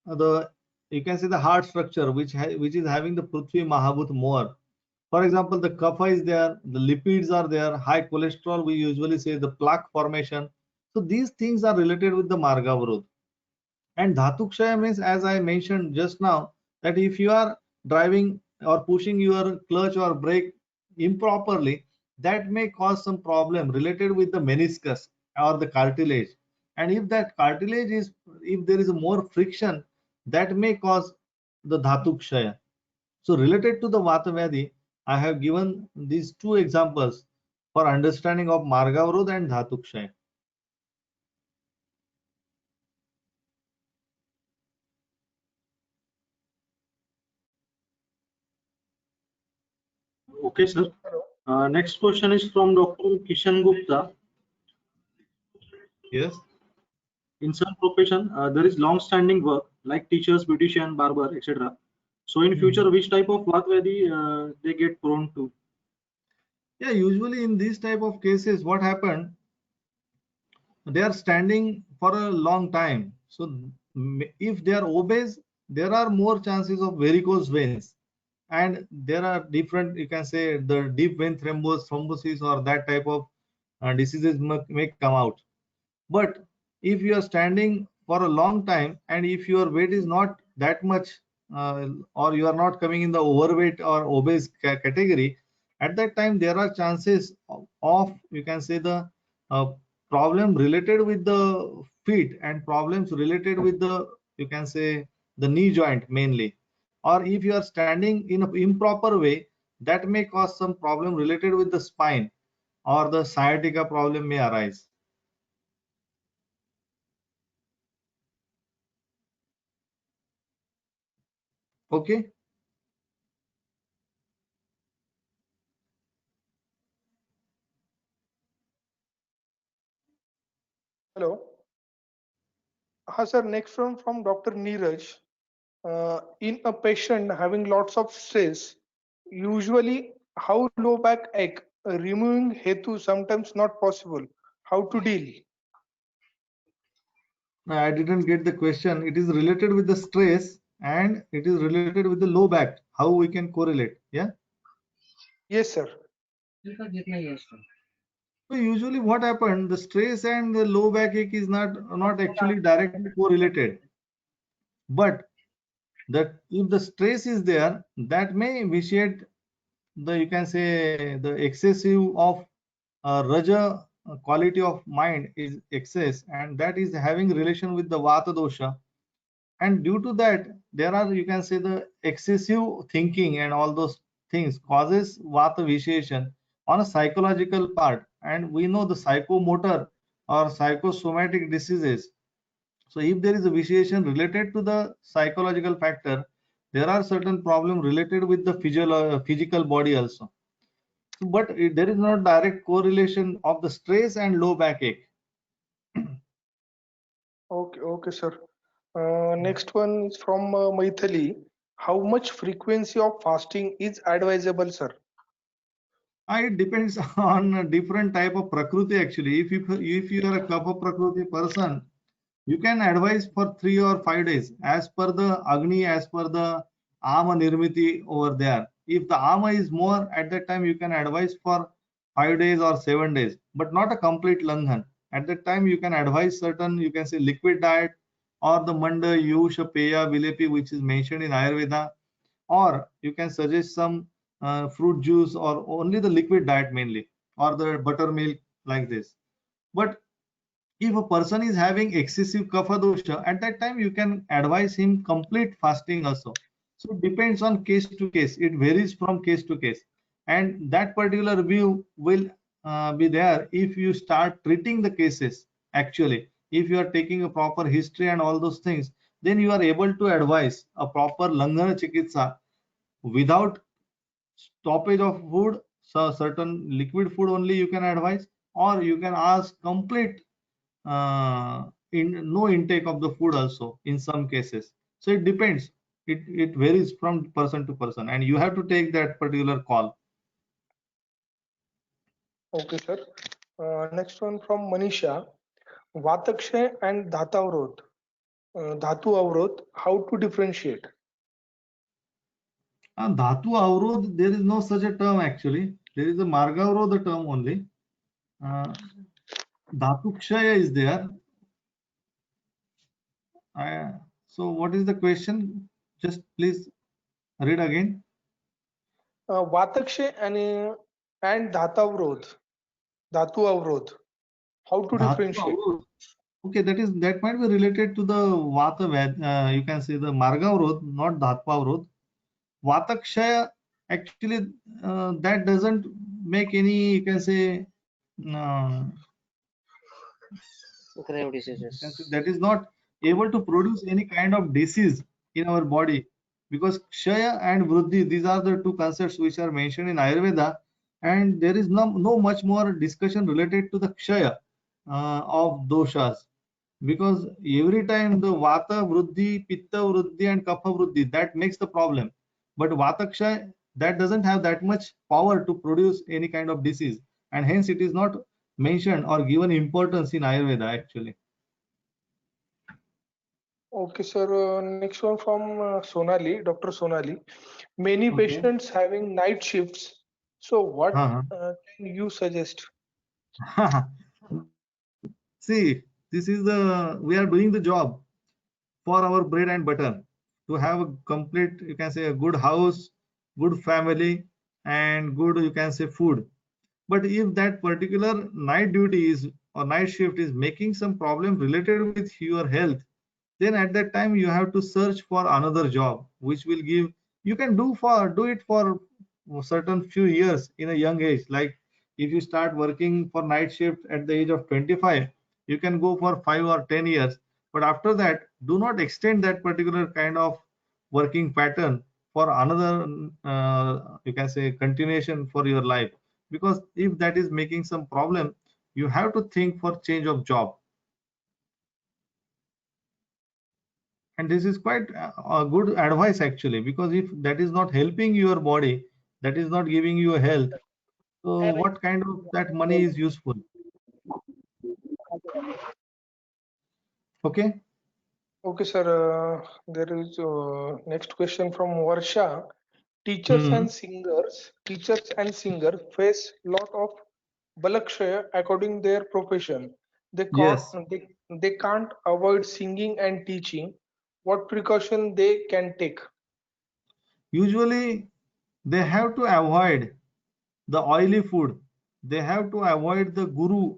the, you can say, the heart structure which is having the Prithvi Mahabhut more. For example, the kapha is there, the lipids are there, high cholesterol, we usually say the plaque formation. So these things are related with the Margavrut. And Dhatukshaya means, as I mentioned just now, that if you are driving or pushing your clutch or brake improperly, that may cause some problem related with the meniscus or the cartilage. And if that cartilage is, if there is more friction, that may cause the Dhatukshaya. So related to the Vata Vyadhi, I have given these two examples for understanding of Margavrut and Dhatukshaya. Okay, sir. Next question is from Dr. Kishan Gupta. Yes. In some profession, there is long-standing work like teachers, beautician, barber, etc. So in future, which type of Vatvedi they get prone to? Yeah, usually in these type of cases, what happened? They are standing for a long time. So if they are obese, there are more chances of varicose veins, and there are different, you can say, the deep vein thrombosis or that type of diseases may come out. But if you are standing for a long time and if your weight is not that much, or you are not coming in the overweight or obese category, at that time there are chances of, you can say, the uh, problem related with the feet and problems related with the, you can say, the knee joint mainly. Or if you are standing in an improper way, that may cause some problem related with the spine, or the sciatica problem may arise. Okay. Hello. Sir, next one from Dr. Neeraj. In a patient having lots of stress, usually how low back ache, removing hetu sometimes not possible. How to deal? I didn't get the question. It is related with the stress and it is related with the low back. How we can correlate? Yeah. Yes, sir. So usually what happened? The stress and the low backache is not actually directly correlated. But that if the stress is there, that may initiate the, you can say, the excessive of raja quality of mind is excess, and that is having relation with the vata dosha. And due to that, there are, you can say, the excessive thinking and all those things causes vata visheshan on a psychological part. And we know the psychomotor or psychosomatic diseases. So if there is a vitiation related to the psychological factor, there are certain problems related with the physical body also. But there is not direct correlation of the stress and low backache. Okay, sir. Next one is from Maithili. How much frequency of fasting is advisable, sir? It depends on different type of prakriti actually. If you are a kapha prakriti person, you can advise for 3 or 5 days as per the Agni, as per the Ama Nirmiti over there. If the Ama is more, at that time you can advise for 5 days or 7 days, but not a complete Langhan. At that time you can advise certain, you can say, liquid diet, or the Manda, Yusha, Peya, Vilepi, which is mentioned in Ayurveda, or you can suggest some fruit juice or only the liquid diet mainly, or the buttermilk, like this. But if a person is having excessive kapha dosha, at that time you can advise him complete fasting also. So it depends on case to case, it varies from case to case, and that particular view will be there if you start treating the cases. Actually, if you are taking a proper history and all those things, then you are able to advise a proper langana chikitsa without stoppage of food. So certain liquid food only you can advise, or you can ask complete in no intake of the food also in some cases. So it depends, it varies from person to person, and you have to take that particular call. Okay, sir. Next one from Manisha. Vatakshay and Dhatu Avrodh, how to differentiate? Dhatu Avrodh, there is no such a term actually. There is a Marga Avrodh term only. Dhatu Kshaya is there. So what is the question? Just please read again. Vatakshay and Dhatu Avrodh, how to Dhatu differentiate? Avrodh. Okay, that might be related to the Vata you can say the Marga Avrodh, not Dhatu Avrodh. Vatakshaya, actually, that doesn't make any, you can say, Grave diseases. that is not able to produce any kind of disease in our body, because Kshaya and Vruddhi, these are the two concepts which are mentioned in Ayurveda, and there is no much more discussion related to the Kshaya of doshas, because every time the Vata Vruddhi, Pitta Vruddhi and Kapha Vruddhi, that makes the problem. But Vata Kshaya, that doesn't have that much power to produce any kind of disease, and hence it is not mentioned or given importance in Ayurveda actually. Okay, sir. Next one from Sonali, Dr. Sonali. Many Okay. patients having night shifts. So what can you suggest? See, this is we are doing the job for our bread and butter, to have a complete, you can say, a good house, good family, and good, you can say, food. But if that particular night duty is or night shift is making some problem related with your health, then at that time you have to search for another job which will give, you can do it for certain few years in a young age. Like if you start working for night shift at the age of 25, you can go for 5 or 10 years, but after that do not extend that particular kind of working pattern for another you can say continuation for your life, because if that is making some problem, you have to think for change of job. And this is quite a good advice actually, because if that is not helping your body, that is not giving you a health, so what kind of that money is useful? Okay. Okay, sir. There is next question from Varsha. Hmm. Teachers and singers face lot of balakshaya according their profession. They can't Yes, they can't avoid singing and teaching. What precaution they can take? usually they have to avoid the oily food, they have to avoid the guru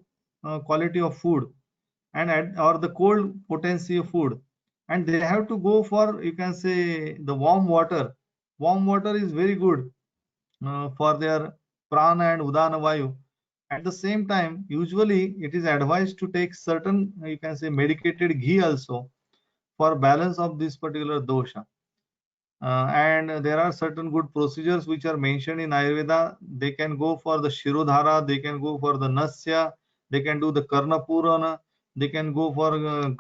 quality of food, and or the cold potency of food, and they have to go for, you can say, the warm water. Warm water is very good for their prana and udana vayu. At the same time, usually it is advised to take certain, you can say, medicated ghee also for balance of this particular dosha. And there are certain good procedures which are mentioned in Ayurveda. They can go for the Shirodhara, they can go for the Nasya, they can do the Karna Purana, they can go for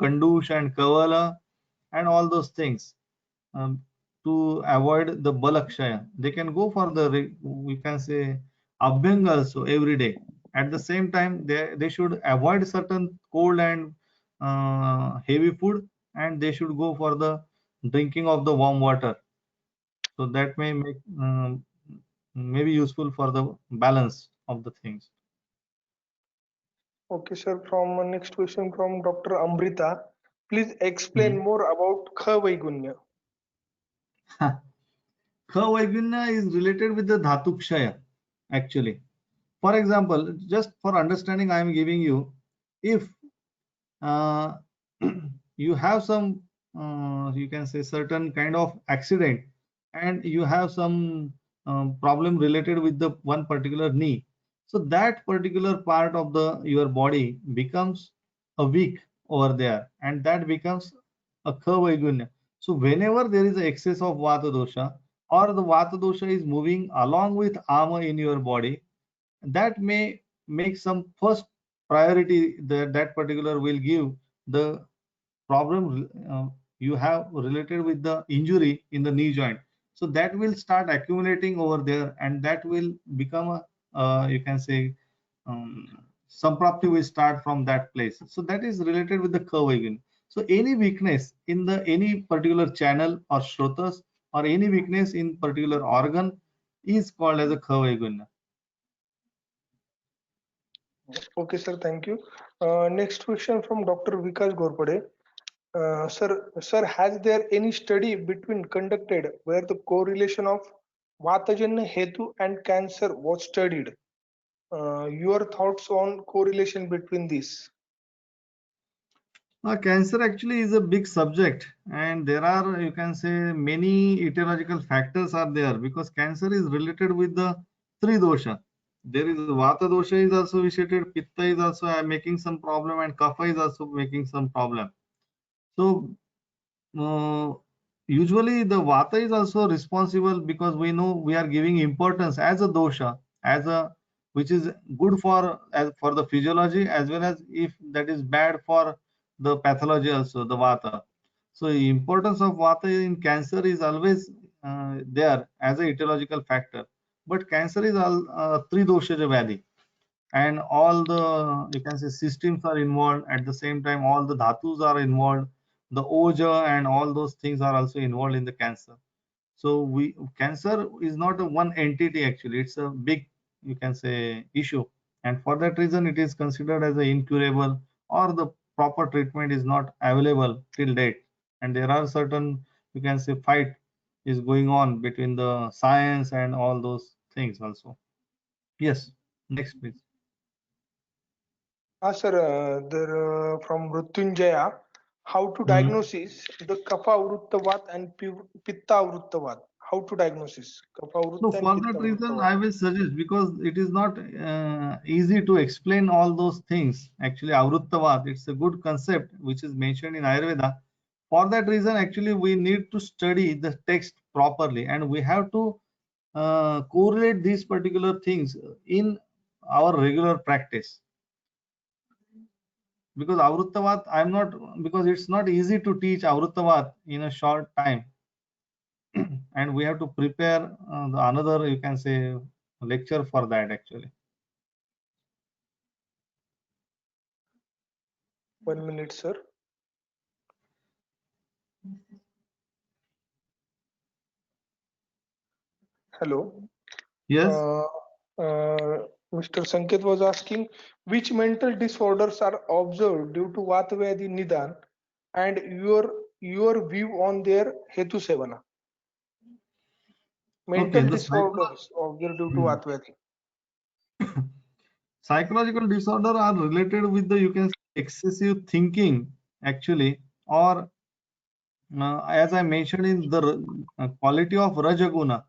Gandush and Kavala and all those things. To avoid the balakshaya, they can go for the, we can say, abhyanga also every day. At the same time, they should avoid certain cold and heavy food, and they should go for the drinking of the warm water. So that may make maybe useful for the balance of the things. Okay, sir. From next question from Dr. Amrita. Please explain Hmm. more about Kha Vaigunya. Kha is related with the Dhatu Kshaya actually. For example, just for understanding, I am giving you, if uh, you have some, you can say, certain kind of accident, and you have some problem related with the one particular knee, so that particular part of the your body becomes a weak over there, and that becomes a Kavaigunya. So whenever there is an excess of Vata dosha, or the Vata dosha is moving along with Ama in your body, that may make some first priority that that particular will give the problem you have related with the injury in the knee joint. So that will start accumulating over there, and that will become a, you can say, um, Samprapti will start from that place. So that is related with the Kavaiguna. So any weakness in the any particular channel or shrotas or any weakness in particular organ is called as a Kavaiguna. Okay, sir. Thank you. Next question from Dr. Vikas Gorpade. Sir, has there any study between conducted where the correlation of Vatajanya Hetu and cancer was studied? Your thoughts on correlation between these? Cancer actually is a big subject, and there are, you can say, many etiological factors are there because cancer is related with the three dosha. There is Vata dosha is also vitiated, Pitta is also making some problem, and Kapha is also making some problem. So uh, usually the Vata is also responsible because we know we are giving importance as a dosha, as a which is good for as for the physiology as well as if that is bad for the pathology also the Vata. So the importance of Vata in cancer is always there as a etiological factor. But cancer is all three dosha Vyadhi, and all the, you can say, systems are involved at the same time, all the dhatus are involved, the oja and all those things are also involved in the cancer. So we cancer is not a one entity, actually it's a big, you can say, issue, and for that reason it is considered as a incurable, or the proper treatment is not available till date. And there are certain, you can say, fight is going on between the science and all those things also. Yes, next please. Sir, from Mrutyunjaya, how to Mhm. diagnosis the Kapha Vruttavad and Pitta Vruttavad? How to diagnosis Kapha So Vrutta and for Pitta that reason, Vruttavad? I will suggest, because it is not easy to explain all those things. Actually, Avruttavad, it's a good concept which is mentioned in Ayurveda. For that reason, actually, we need to study the text properly, and we have to correlate these particular things in our regular practice. Because Avruttavad, I'm not, because it's not easy to teach Avruttavad in a short time. And we have to prepare another, you can say, lecture for that actually. 1 minute, sir. Hello. Yes. Mr. Sanket was asking which mental disorders are observed due to Vata Vyadhi Nidan and your view on their Hetu Sevana. Okay, Mental the disorders observed due to Hmm. Vata Vyadhi. Psychological disorder are related with the, you can say, excessive thinking actually, or as I mentioned, in the quality of Rajaguna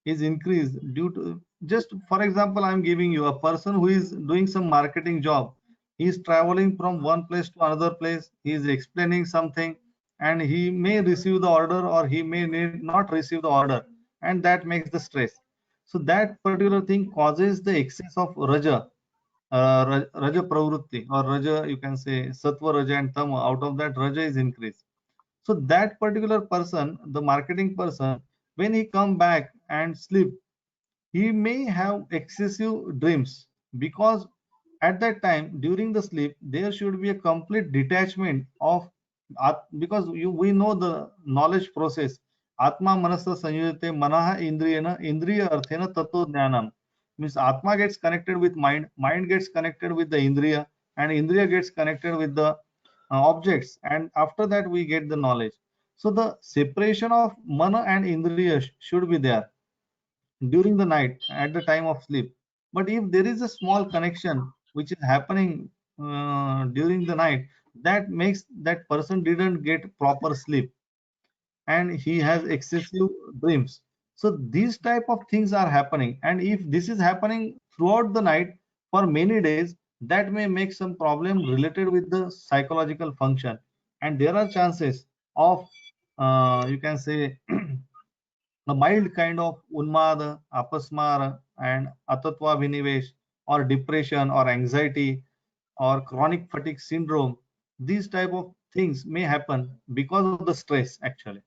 is increased due to, just for example, I'm giving you a person who is doing some marketing job. He is traveling from one place to another place. He is explaining something, and he may receive the order or he may not receive the order, and that makes the stress. So that particular thing causes the excess of Raja, Raja Pravrutti, or Raja, you can say Sattva, Raja, and Tama. Out of that, Raja is increased. So that particular person, the marketing person, when he come back and sleep, he may have excessive dreams, because at that time during the sleep there should be a complete detachment of because we know the knowledge process. Atma manasa sanyudate manaha indriyana indriya arthena tato jnanam, means atma gets connected with mind, mind gets connected with the indriya, and indriya gets connected with the objects, and after that we get the knowledge. So the separation of mana and indriya should be there during the night at the time of sleep. But if there is a small connection which is happening during the night, that makes that person didn't get proper sleep, and he has excessive dreams. So these type of things are happening, and if this is happening throughout the night for many days, that may make some problem related with the psychological function, and there are chances of you can say a mild kind of unmada, apasmara, and atatva vinivesh, or depression, or anxiety, or chronic fatigue syndrome. These type of things may happen because of the stress actually,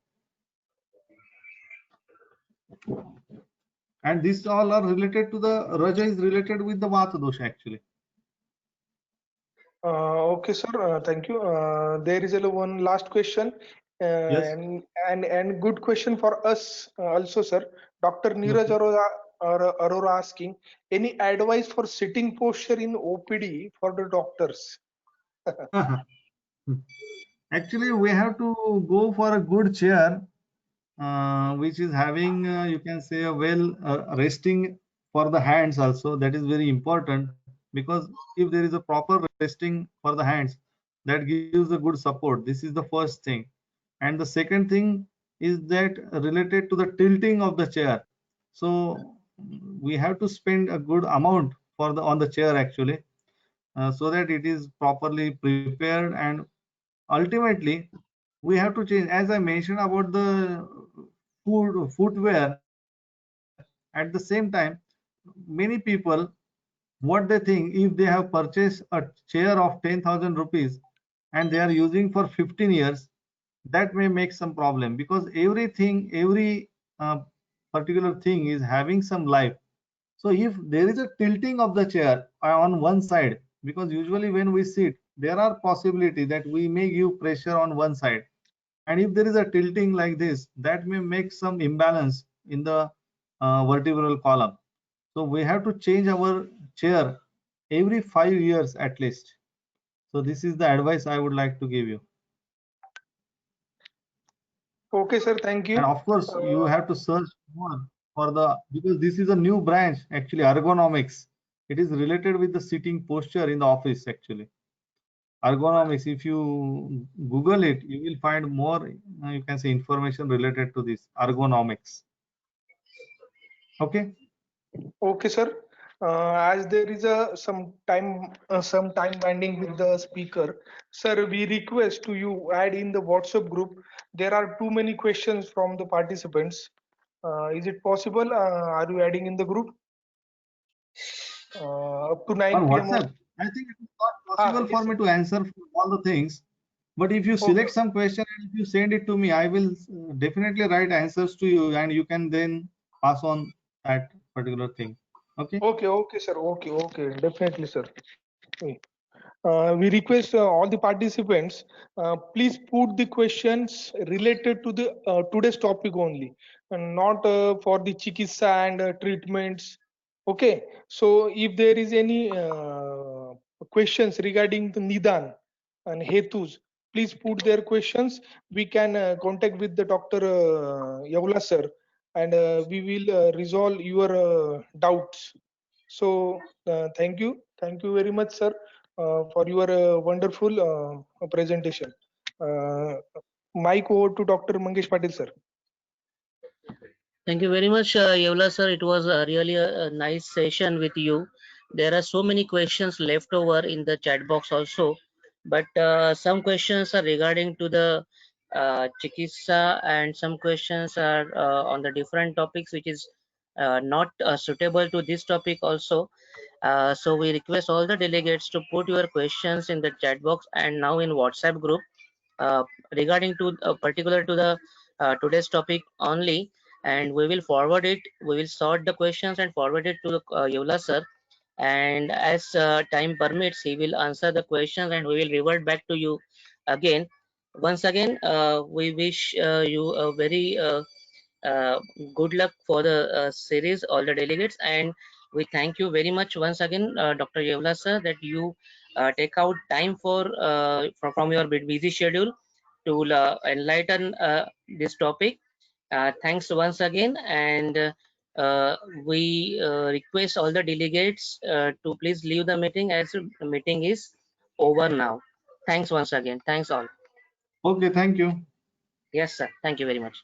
and these all are related to the Raja is related with the Vata dosha actually. Okay, sir. Thank you. There is one last question, Yes. and good question for us also, sir. Dr. Neeraj Arora asking, any advice for sitting posture in OPD for the doctors? Actually, we have to go for a good chair, which is having, you can say, a well resting for the hands also. That is very important, because if there is a proper resting for the hands, that gives a good support. This is the first thing. And the second thing is that related to the tilting of the chair. So we have to spend a good amount for the on the chair actually, so that it is properly prepared. And ultimately we have to change, as I mentioned about the footwear. At the same time, many people, what they think, if they have purchased a chair of 10,000 rupees and they are using for 15 years, that may make some problem, because every uh, particular thing is having some life. So if there is a tilting of the chair on one side, because usually when we sit, there are possibility that we may give pressure on one side. And if there is a tilting like this, that may make some imbalance in the vertebral column. So we have to change our chair every 5 years at least. So this is the advice I would like to give you. Okay, sir. Thank And you. of course, you have to search more for the, because this is a new branch actually, ergonomics. It is related with the sitting posture in the office actually. Ergonomics, if you Google it, you will find more, you can say, information related to this ergonomics. Okay. Okay, sir. As there is some time binding with the speaker, sir, we request to you add in the WhatsApp group. There are too many questions from the participants. Is it possible? Are you adding in the group up to On 9 p.m. WhatsApp, I think it is not possible for Yes, me sir. to answer all the things. But if you Okay. select some question and if you send it to me, I will definitely write answers to you, and you can then pass on that particular thing. Okay. Okay, sir. Okay. Definitely, sir. We request all the participants, please put the questions related to the today's topic only, and not for the chikitsa and treatments. Okay, so if there is any questions regarding the nidan and hetus, please put their questions. We can contact with the Dr. Yavla sir, and we will resolve your doubts. So thank you very much, sir, for your wonderful presentation. Uh, Mic over to Dr. Mangesh Patil, sir. Thank you very much, Yevla sir. It was really a nice session with you. There are so many questions left over in the chat box also, but some questions are regarding to the chikitsa, and some questions are on the different topics, which is not suitable to this topic also. So we request all the delegates to put your questions in the chat box and now in WhatsApp group uh, regarding to particular to the today's topic only, and we will forward it. We will sort the questions and forward it to the Yevla sir, and as time permits, he will answer the questions and we will revert back to you again. Once again, we wish you a very uh, good luck for the series, all the delegates, and we thank you very much once again, Dr. Yevla sir, that you take out time from your busy schedule to enlighten this topic. Thanks once again, and we request all the delegates to please leave the meeting as the meeting is over now. Thanks once again. Thanks all. Okay. Thank you. Yes, sir. Thank you very much.